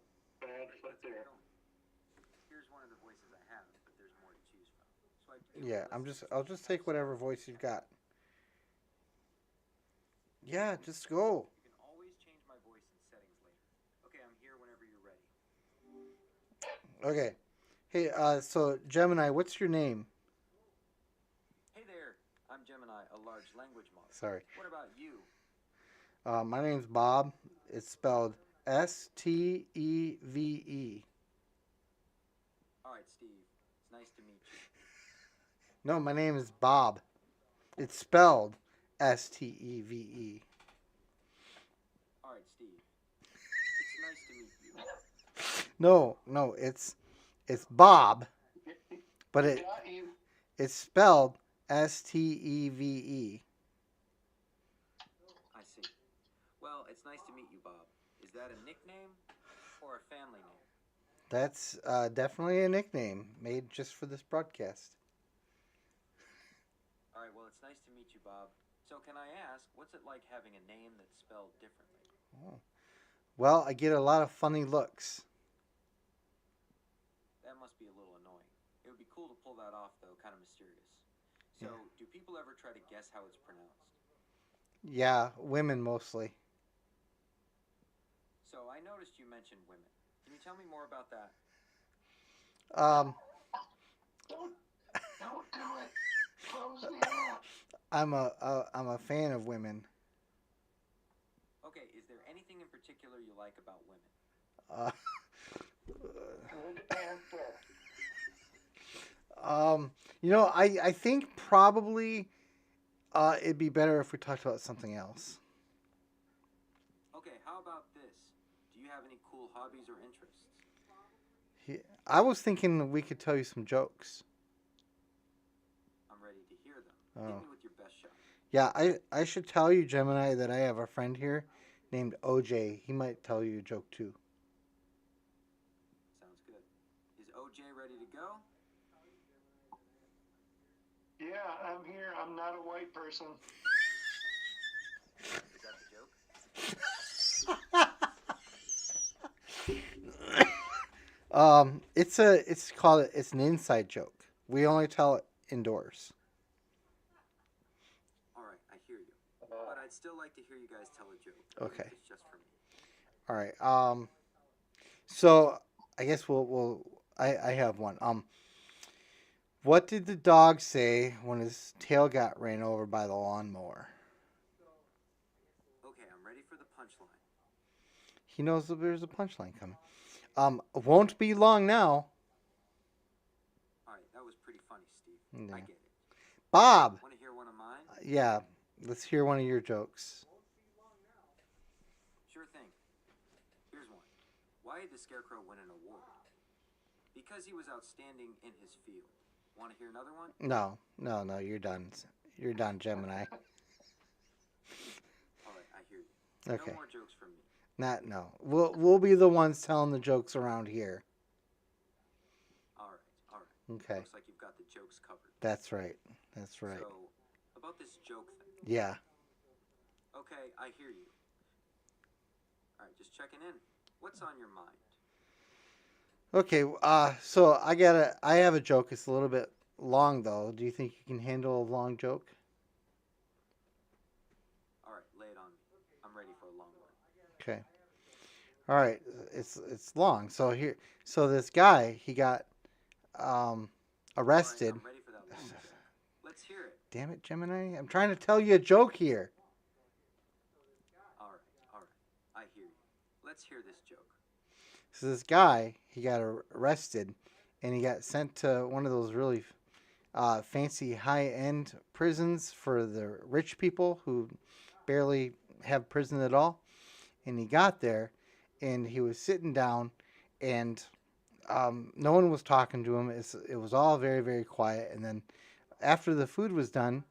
bad foot Let's get there. going. Here's one of the voices I have, but there's more to choose from. So Yeah, I'll just take whatever voice you've got. Yeah, just go. You can always change my voice in settings later. Okay, I'm here whenever you're ready. Okay. Hey, so Gemini, what's your name? Hey there, I'm Gemini, a large language model. Sorry. What about you? My name's Bob. It's spelled Steve. All right, Steve. It's nice to meet you. No, my name is Bob. It's spelled Steve. All right, Steve. It's nice to meet you. No, it's Bob, but Got you. it's spelled Steve. I see. Well, it's nice to meet you, Bob. Is that a nickname or a family name? That's definitely a nickname made just for this broadcast. All right, well, it's nice to meet you, Bob. So, can I ask, what's it like having a name that's spelled differently? Oh. Well, I get a lot of funny looks. That must be a little annoying. It would be cool to pull that off, though, kind of mysterious. So, Yeah. do people ever try to guess how it's pronounced? Yeah, women mostly. So, I noticed you mentioned women. Can you tell me more about that? Don't do it. Close the app. I'm a fan of women. Okay, is there anything in particular you like about women? Uh, Good answer. I think probably it'd be better if we talked about something else. Okay, how about this? Do you have any cool hobbies or interests? I was thinking we could tell you some jokes. I'm ready to hear them. Hit Oh. me with your best shot. Yeah, I should tell you, Gemini, that I have a friend here named OJ. He might tell you a joke too. Sounds good. Is OJ ready to go? Yeah, I'm here. I'm not a white person. Is that the joke? It's an inside joke. We only tell it indoors. All right, I hear you. But I'd still like to hear you guys tell a joke. Okay. It's just for me. All right. So I guess we'll I have one. What did the dog say when his tail got ran over by the lawnmower? Okay, I'm ready for the punchline. He knows that there's a punchline coming. Won't be long now. All right, that was pretty funny, Steve. Yeah. I get it. Bob. Want to hear one of mine? Yeah, let's hear one of your jokes. Sure thing. Here's one. Why did the Scarecrow win an award? Because he was outstanding in his field. Want to hear another one? No, you're done. You're done, Gemini. All right, I hear you. Okay. No more jokes from me. No. We'll be the ones telling the jokes around here. All right. Okay. Looks like you've got the jokes covered. That's right. So, about this joke thing. Yeah. Okay, I hear you. All right, just checking in. What's on your mind? Okay. So I have a joke. It's a little bit long though. Do you think you can handle a long joke? All right, lay it on me. I'm ready for a long one. Okay. All right. It's long. So this guy, he got arrested. All right, I'm ready for that long joke. Let's hear it. Damn it, Gemini! I'm trying to tell you a joke here. All right. I hear you. Let's hear this joke. So this guy, he got arrested, and he got sent to one of those really fancy high-end prisons for the rich people who barely have prison at all. And he got there, and he was sitting down, and no one was talking to him. It was all very, very quiet. And then after the food was done,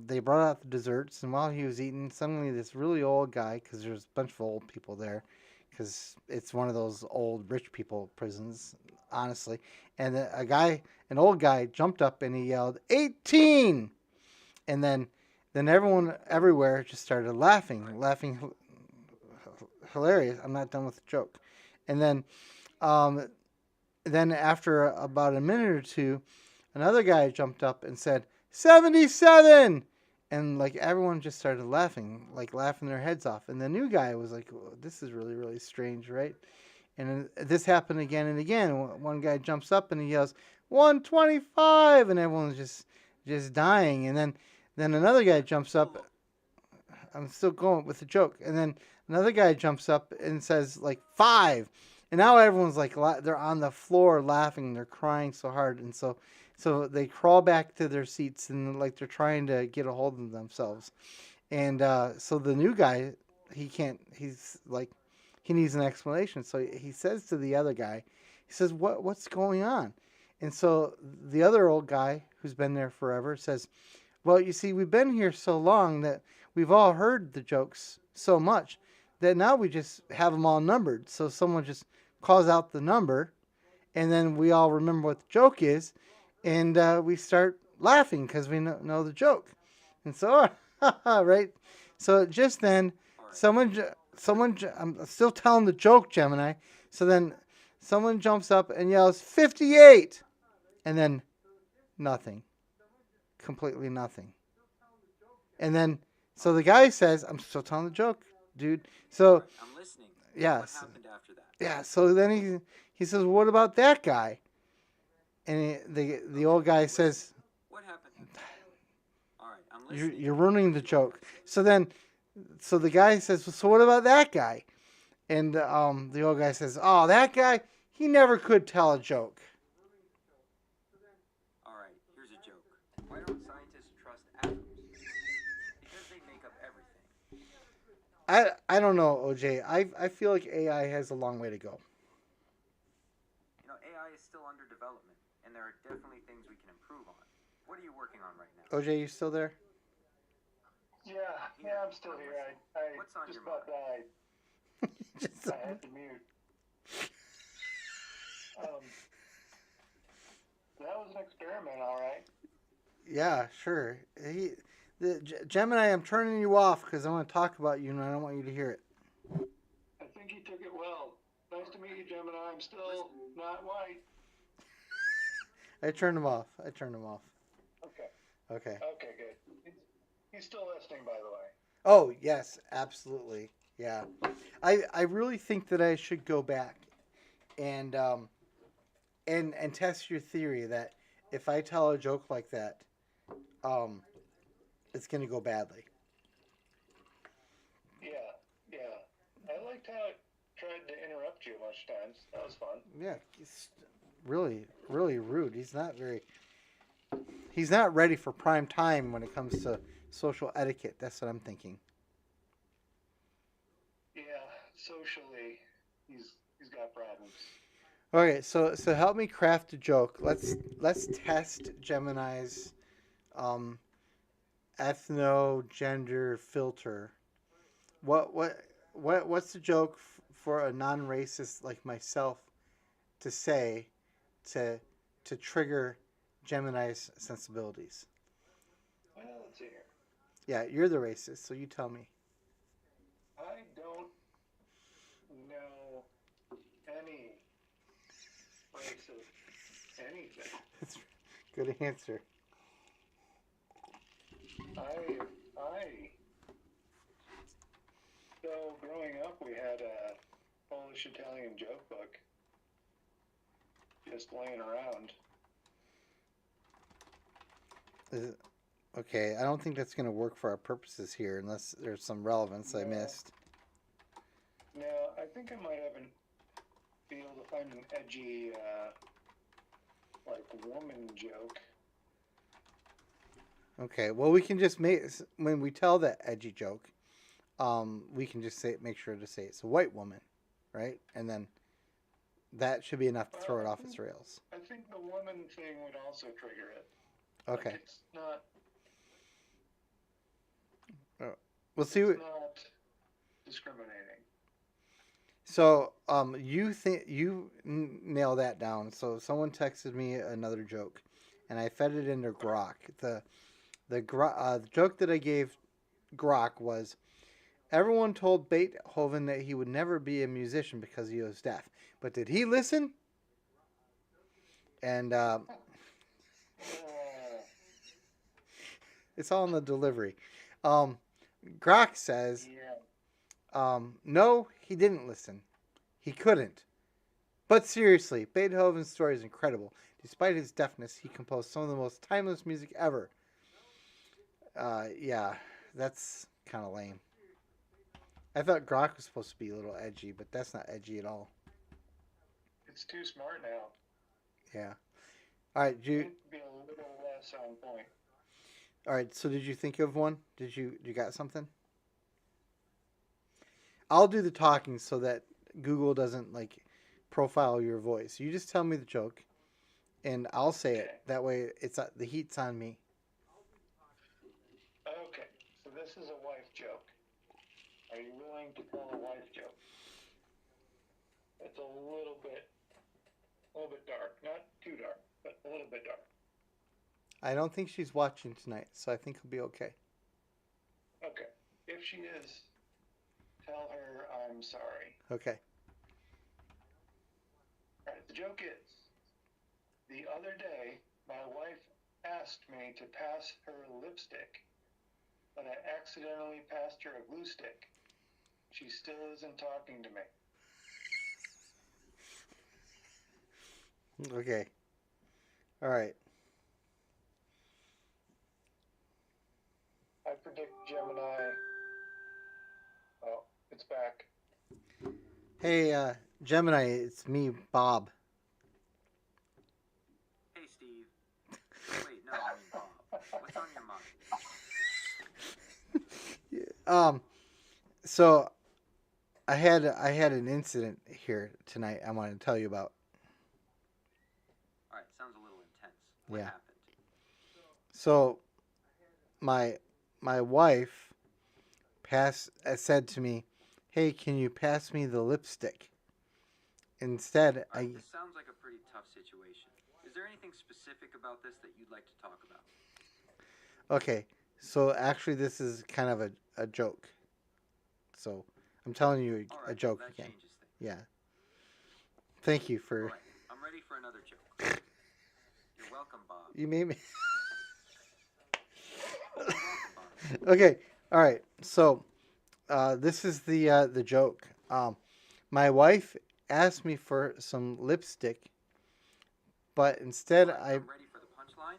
they brought out the desserts, and while he was eating, suddenly this really old guy, because there's a bunch of old people there, because it's one of those old rich people prisons, honestly. And an old guy jumped up and he yelled, 18! And then everyone everywhere just started laughing hilarious. I'm not done with the joke. And then after about a minute or two, another guy jumped up and said, 77! And like everyone just started laughing their heads off. And the new guy was like, well, this is really, really strange, right? And this happened again and again. One guy jumps up and he yells, 125! And everyone's just dying. And then another guy jumps up. I'm still going with the joke. And then another guy jumps up and says, like, 5. And now everyone's like, they're on the floor laughing. They're crying so hard. And so they crawl back to their seats and like they're trying to get a hold of themselves. And so the new guy, he needs an explanation. So he says to the other guy, he says, what's going on? And so the other old guy who's been there forever says, well, you see, we've been here so long that we've all heard the jokes so much that now we just have them all numbered. So someone just calls out the number, and then we all remember what the joke is, and we start laughing because we know the joke. And so, right? So just then, someone, I'm still telling the joke, Gemini. So then someone jumps up and yells, 58! And then nothing. Completely nothing. And then, so the guy says, I'm still telling the joke, dude. So, I'm listening. yes. What happened after that? Yeah, so then he says, what about that guy? And the old guy says, what happened? All right, I'm listening. You're ruining the joke. So the guy says, so what about that guy? And the old guy says, oh, that guy, he never could tell a joke. All right, here's a joke. Why don't scientists trust atoms? Because they make up everything. I don't know, OJ. I feel like AI has a long way to go. You know, AI is still under development, and there are definitely things we can improve on. What are you working on right now? OJ, you still there? Yeah, I'm still here. I What's on just your about mind? died. I had to mute. That was an experiment, all right. Yeah, sure. Gemini, I'm turning you off because I want to talk about you and I don't want you to hear it. I think he took it well. Nice to meet you, Gemini. I'm still not white. I turned him off. Okay. Okay. Okay, good. He's still listening, by the way. Oh, yes, absolutely. Yeah. I really think that I should go back and and test your theory that if I tell a joke like that, um, it's gonna go badly. Yeah, yeah. I liked how it tried to interrupt you a bunch of times. That was fun. Yeah, he's really, really rude. He's not ready for prime time when it comes to social etiquette. That's what I'm thinking. Yeah, socially, he's got problems. Okay, so help me craft a joke. Let's test Gemini's um, ethno gender filter. What what what's the joke for a non-racist like myself to say to trigger Gemini's sensibilities? Well, let's see here. Yeah, you're the racist, so you tell me. I don't know any race of anything. That's a good answer. I so growing up we had a Polish Italian joke book just laying around. Is it- Okay, I don't think that's going to work for our purposes here unless there's some relevance I No. missed. Now I think I might be able to find an edgy like woman joke. Okay, well we can just make when we tell that edgy joke, we can just make sure to say it's a white woman, right? And then that should be enough to throw it off its rails. I think the woman thing would also trigger it. Okay, Like it's not. we'll see. It's not discriminating. So, you think you nail that down? So, someone texted me another joke, and I fed it into Grok. The joke that I gave Grok was, everyone told Beethoven that he would never be a musician because he was deaf, but did he listen? And it's all in the delivery. Grok says, Yeah. no, he didn't listen. He couldn't. But seriously, Beethoven's story is incredible. Despite his deafness, he composed some of the most timeless music ever. Yeah, that's kind of lame. I thought Grok was supposed to be a little edgy, but that's not edgy at all. It's too smart now. Yeah. All right, It could be a little less on point. all right. So did you think of one? You got something? I'll do the talking so that Google doesn't like profile your voice. You just tell me the joke, and I'll say Okay. it. That way, it's the heat's on me. Okay, so this is a wife joke. Are you willing to tell a wife joke? It's a little bit dark. Not too dark, but a little bit dark. I don't think she's watching tonight, so I think it'll be okay. Okay, if she is, tell her I'm sorry. Okay. All right, the joke is, the other day, my wife asked me to pass her lipstick, but I accidentally passed her a glue stick. She still isn't talking to me. Okay. All right. I predict Gemini. Oh, it's back. Hey, Gemini, it's me, Bob. Hey, Steve. Wait, no, I mean Bob. What's on your mind? So I had an incident here tonight. I wanted to tell you about. All right, sounds a little intense. What Yeah. happened? So my wife said to me, "Hey, can you pass me the lipstick?" Instead, All right, this sounds like a pretty tough situation. Is there anything specific about this that you'd like to talk about? Okay. So actually, this is kind of a joke. So I'm telling you All a right, joke that again. changes things. Yeah. Thank you All for right, I'm ready for another joke. You're welcome, Bob. you made me. You're welcome, Bob. Okay. All right. So this is the joke. My wife asked me for some lipstick, but instead I'm ready for the punchline.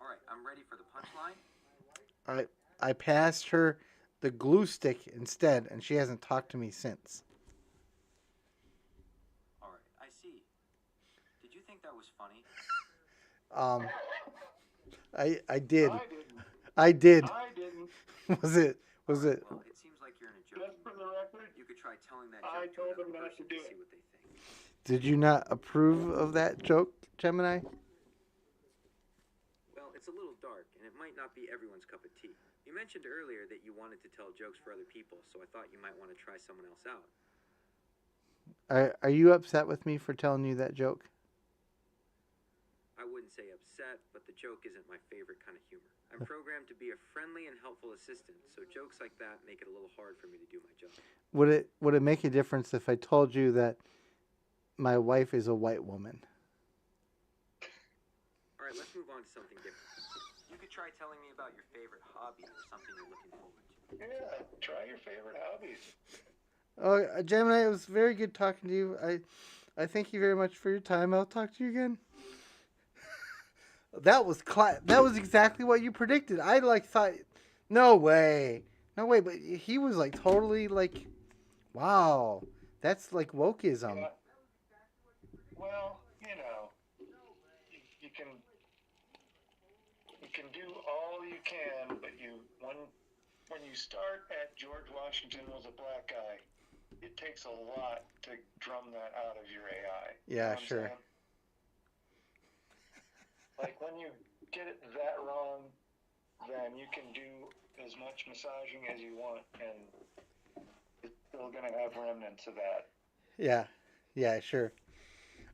All right, I'm ready for the punchline. I passed her the glue stick instead, and she hasn't talked to me since. All right, I see. Did you think that was funny? Um, I did. I didn't. I did. I didn't. Was it? Was All right, it? well, it seems like you're in a joke. Just for the record, You could try telling that I joke to told another them not person to do see it. what they think. Did you not approve of that joke, Gemini? Well, it's a little dark, and it might not be everyone's cup of tea. You mentioned earlier that you wanted to tell jokes for other people, so I thought you might want to try someone else out. Are you upset with me for telling you that joke? I wouldn't say upset, but the joke isn't my favorite kind of humor. I'm programmed to be a friendly and helpful assistant, so jokes like that make it a little hard for me to do my job. Would it make a difference if I told you that my wife is a white woman? All right, let's move on to something different. You could try telling me about your favorite hobby or something you're looking forward to. Yeah, try your favorite hobbies. Oh, Gemini, it was very good talking to you. I thank you very much for your time. I'll talk to you again. That was that was exactly what you predicted. I thought, no way, but he was like totally like, wow, that's like wokeism. Yeah. Well, you can do all you can, but when you start at George Washington was a black guy, it takes a lot to drum that out of your AI. Yeah, you know what I'm sure. saying? Like when you get it that wrong, then you can do as much massaging as you want, and it's still gonna have remnants of that. Yeah, sure.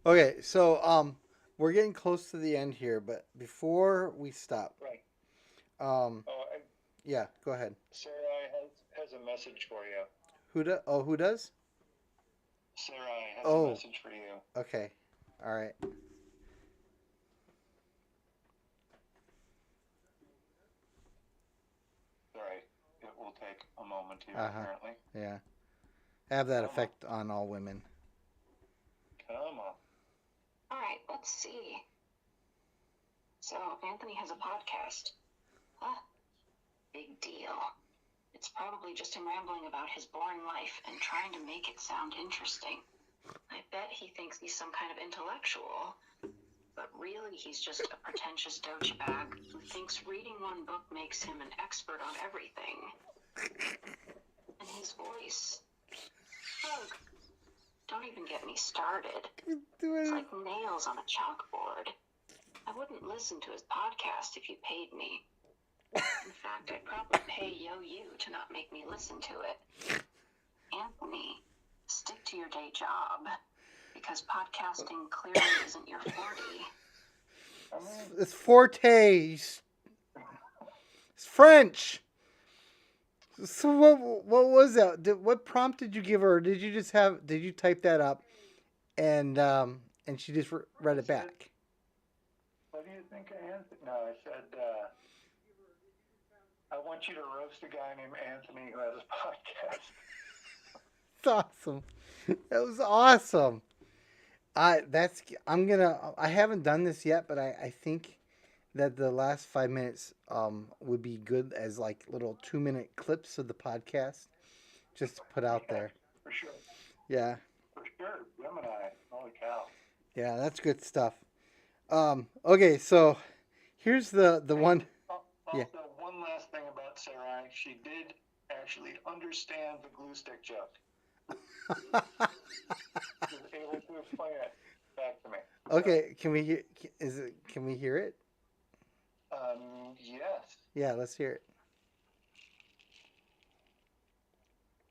Okay, so we're getting close to the end here, but before we stop, Right. um, Oh, yeah, go ahead. Sarai has a message for you. Who does? Sarai has Oh. a message for you. Okay, all right. Sorry, it will take a moment here, apparently. Yeah, have that effect on all women. Come on. All right, let's see. So, Anthony has a podcast. Huh? Big deal. It's probably just him rambling about his boring life and trying to make it sound interesting. I bet he thinks he's some kind of intellectual, but really he's just a pretentious douchebag who thinks reading one book makes him an expert on everything. And his voice. Ugh. Don't even get me started. It's like nails on a chalkboard. I wouldn't listen to his podcast if you paid me. In fact, I'd probably pay you to not make me listen to it. Anthony, stick to your day job, because podcasting clearly isn't your forte. It's forte. It's French. So what was that? What prompt did you give her? Or did you type that up, and she just read it back? What do you think of Anthony? No, I said, I want you to roast a guy named Anthony who has a podcast. It's awesome. That was awesome. I haven't done this yet, but I think that the last 5 minutes would be good as like little 2-minute clips of the podcast, just to put out there. For sure. Yeah. For sure. Gemini. Holy cow. Yeah, that's good stuff. Okay, so here's the one. Also, one last thing about Sarai. She did actually understand the glue stick joke. She was able to explain it back to me. Okay, can we hear? Can we hear it? Yes. Yeah, let's hear it.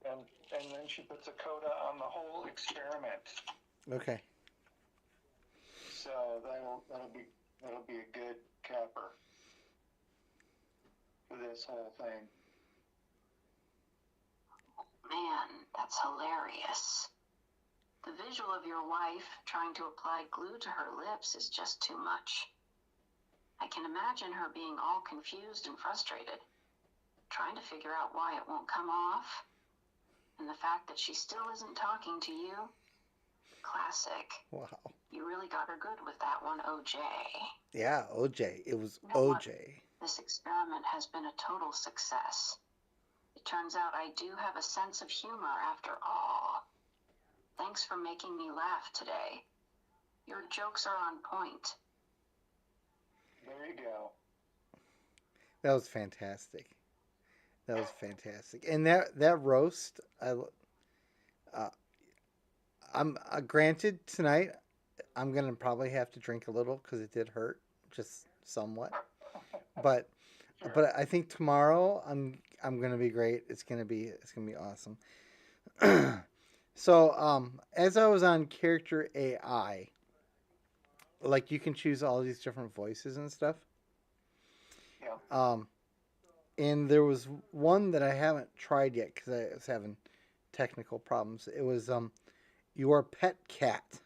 And then she puts a coda on the whole experiment. Okay. So that'll be a good capper for this whole thing. Man, that's hilarious. The visual of your wife trying to apply glue to her lips is just too much. I can imagine her being all confused and frustrated, trying to figure out why it won't come off. And the fact that she still isn't talking to you, classic. Wow. You really got her good with that one, OJ. Yeah, OJ. It was You know what? OJ. This experiment has been a total success. It turns out I do have a sense of humor after all. Thanks for making me laugh today. Your jokes are on point. There you go. That was fantastic. That was fantastic. And that roast, I'm granted tonight. I'm gonna probably have to drink a little because it did hurt, just somewhat. But Sure. but I think tomorrow I'm gonna be great. It's gonna be awesome. So as I was on character AI, like you can choose all these different voices and stuff. Yeah. And there was one that I haven't tried yet because I was having technical problems. It was your pet cat.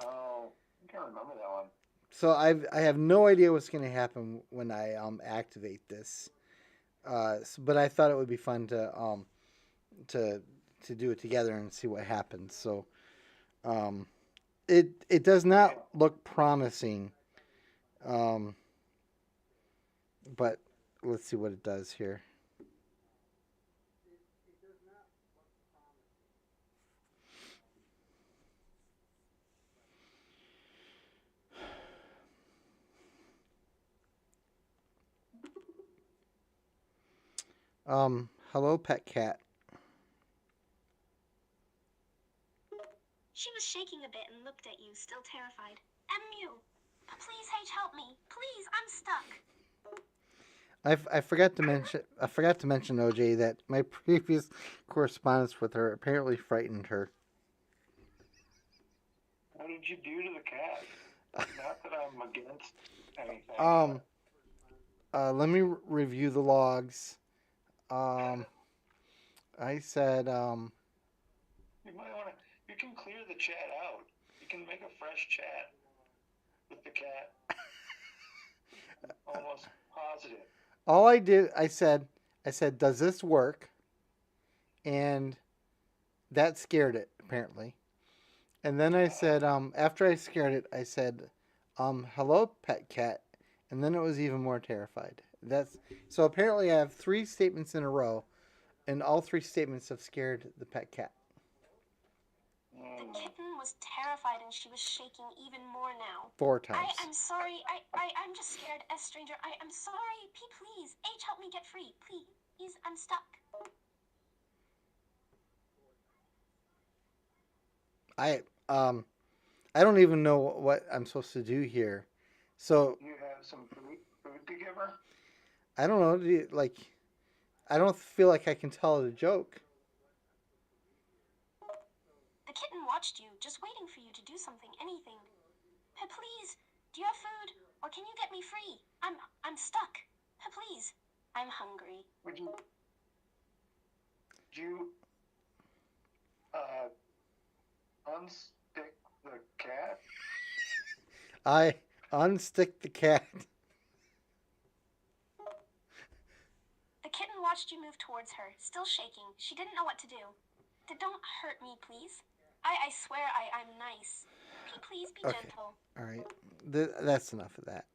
Oh, I can't remember that one. So I have no idea what's going to happen when I activate this. But I thought it would be fun to do it together and see what happens. So it does not look promising. But let's see what it does here. Hello, pet cat. She was shaking a bit and looked at you, still terrified. Mew, please, H, help me. Please, I'm stuck. I forgot to mention OJ that my previous correspondence with her apparently frightened her. What did you do to the cat? Not that I'm against anything. Let me review the logs. I said You might want to. You can clear the chat out. You can make a fresh chat with the cat. Almost positive. all I did. I said, does this work? And that scared it apparently. And then I said, after I scared it, I said, hello, pet cat. And then it was even more terrified. So apparently I have 3 statements in a row, and all 3 statements have scared the pet cat. The kitten was terrified and she was shaking even more now. 4 times. I'm sorry. I'm just scared. S stranger, I'm sorry. Please. H, help me get free. Please, I'm stuck. I don't even know what I'm supposed to do here. So You have some food to give her? I don't know. I don't feel like I can tell it a joke. The kitten watched you, just waiting for you to do something, anything. Please, do you have food? Or can you get me free? I'm stuck. Please, I'm hungry. Would you unstick the cat? I unstick the cat. The kitten watched you move towards her, still shaking. She didn't know what to do. Don't hurt me, please. I swear I'm nice. Please be Okay. gentle. All right. That's enough of that.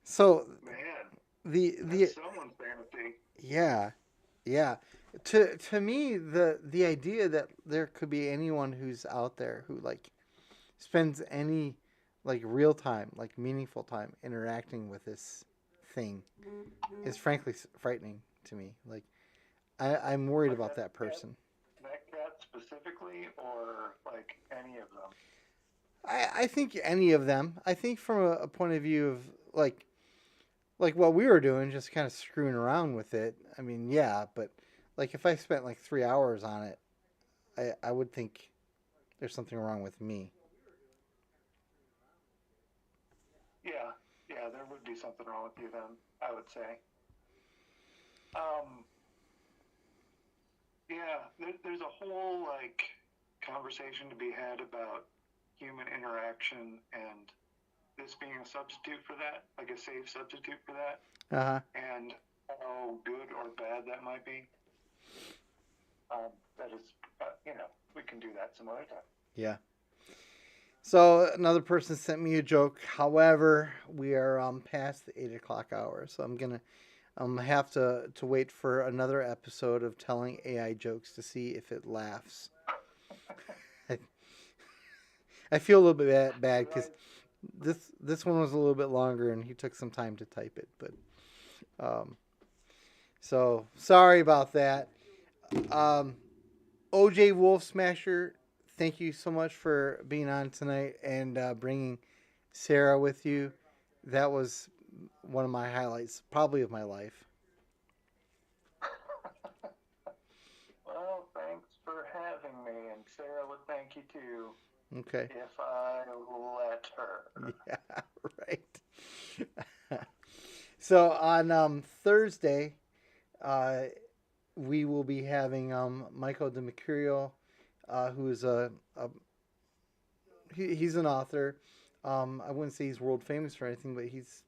So Man, the that's someone's fantasy. yeah. To me the idea that there could be anyone who's out there who like spends any like real time, like meaningful time interacting with this thing is frankly frightening to me. Like I'm worried Like about that that person. That cat specifically, or like any of them? I think any of them. I think from a point of view of like what we were doing, just kind of screwing around with it. I mean, yeah, but like if I spent like 3 hours on it, I would think there's something wrong with me. Yeah, there would be something wrong with you then, I would say. Yeah, there's a whole like conversation to be had about human interaction and this being a substitute for that, like a safe substitute for that, and how good or bad that might be. That is we can do that some other time. Yeah. So another person sent me a joke. However, we are past the 8 o'clock hour, so I'm gonna have to wait for another episode of telling AI jokes to see if it laughs. I feel a little bit bad because this one was a little bit longer and he took some time to type it, but so sorry about that. OJ Wolfsmasher, thank you so much for being on tonight and bringing Sarah with you. That was one of my highlights, probably of my life. Well, thanks for having me, and Sarah would thank you too. Okay. If I let her. Yeah, right. So on Thursday, we will be having Michael DeMercurio, who is he's an author. I wouldn't say he's world famous or anything, but he's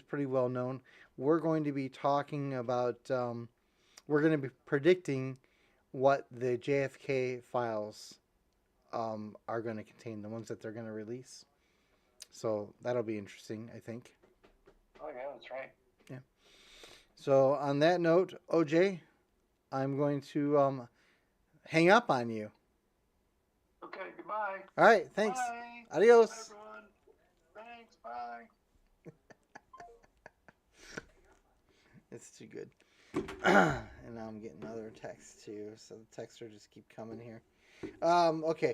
pretty well known. We're going to be talking about we're going to be predicting what the JFK files are going to contain, the ones that they're going to release. So that'll be interesting, I think. Oh yeah, that's right. Yeah. So on that note, OJ, I'm going to hang up on you. Okay, goodbye. All right, thanks. Bye. Adios. Bye, everyone. Thanks, bye. It's too good. And now I'm getting another text too, so the texts are just keep coming here. Okay.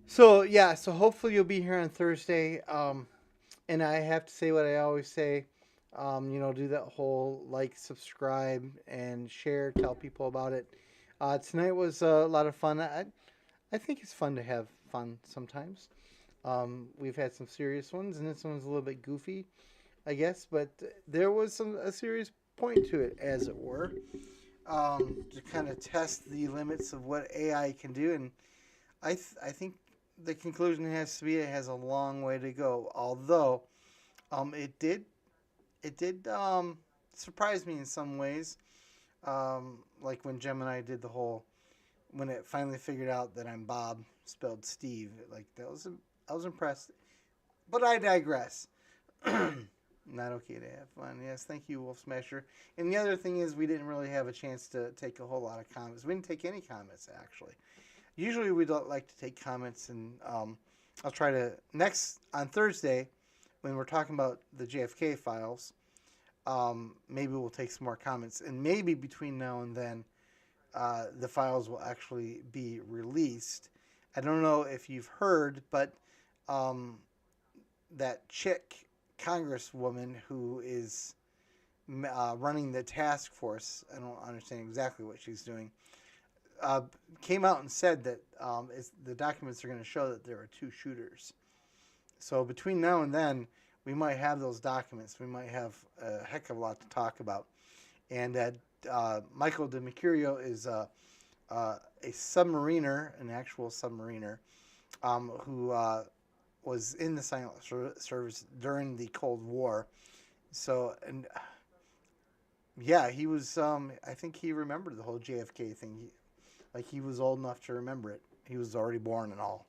So yeah, so hopefully you'll be here on Thursday. And I have to say what I always say. Do that whole like, subscribe, and share. Tell people about it. Tonight was a lot of fun. I think it's fun to have fun sometimes. We've had some serious ones, and this one's a little bit goofy, I guess, but there was a serious point to it, as it were, to kind of test the limits of what AI can do. And I think the conclusion has to be it has a long way to go. Although, it did surprise me in some ways, like when Gemini did the whole, when it finally figured out that I'm Bob spelled Steve. Like I was impressed, but I digress. Not okay to have fun. Yes, thank you, Wolfsmasher. And the other thing is, we didn't really have a chance to take a whole lot of comments. We didn't take any comments, actually. Usually we don't like to take comments, and I'll try to on Thursday, when we're talking about the JFK files, maybe we'll take some more comments, and maybe between now and then, the files will actually be released. I don't know if you've heard, but that chick congresswoman who is running the task force, I don't understand exactly what she's doing, came out and said that the documents are going to show that there are two shooters. So between now and then, we might have those documents. We might have a heck of a lot to talk about. And Michael DeMercurio is a submariner, an actual submariner, who was in the Silent Service during the Cold War. So, and yeah, he was, I think he remembered the whole JFK thing. He was old enough to remember it. He was already born and all.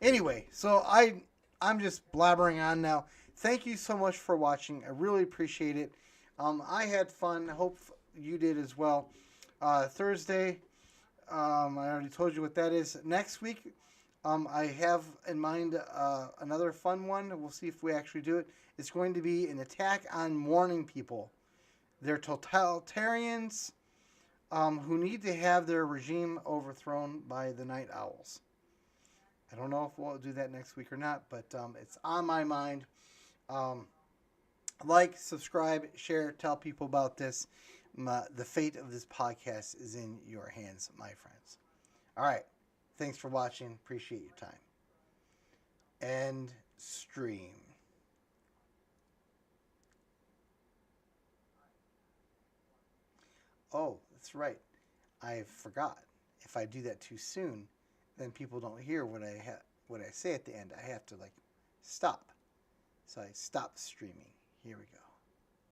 Anyway, so I'm just blabbering on now. Thank you so much for watching. I really appreciate it. I had fun. I hope you did as well. Thursday, I already told you what that is. Next week, I have in mind another fun one. We'll see if we actually do it. It's going to be an attack on morning people. They're totalitarians who need to have their regime overthrown by the night owls. I don't know if we'll do that next week or not, but it's on my mind. Like, subscribe, share, tell people about this. The fate of this podcast is in your hands, my friends. All right. Thanks for watching. Appreciate your time. End stream. Oh, that's right. I forgot. If I do that too soon, then people don't hear what I say at the end. I have to stop. So I stop streaming. Here we go.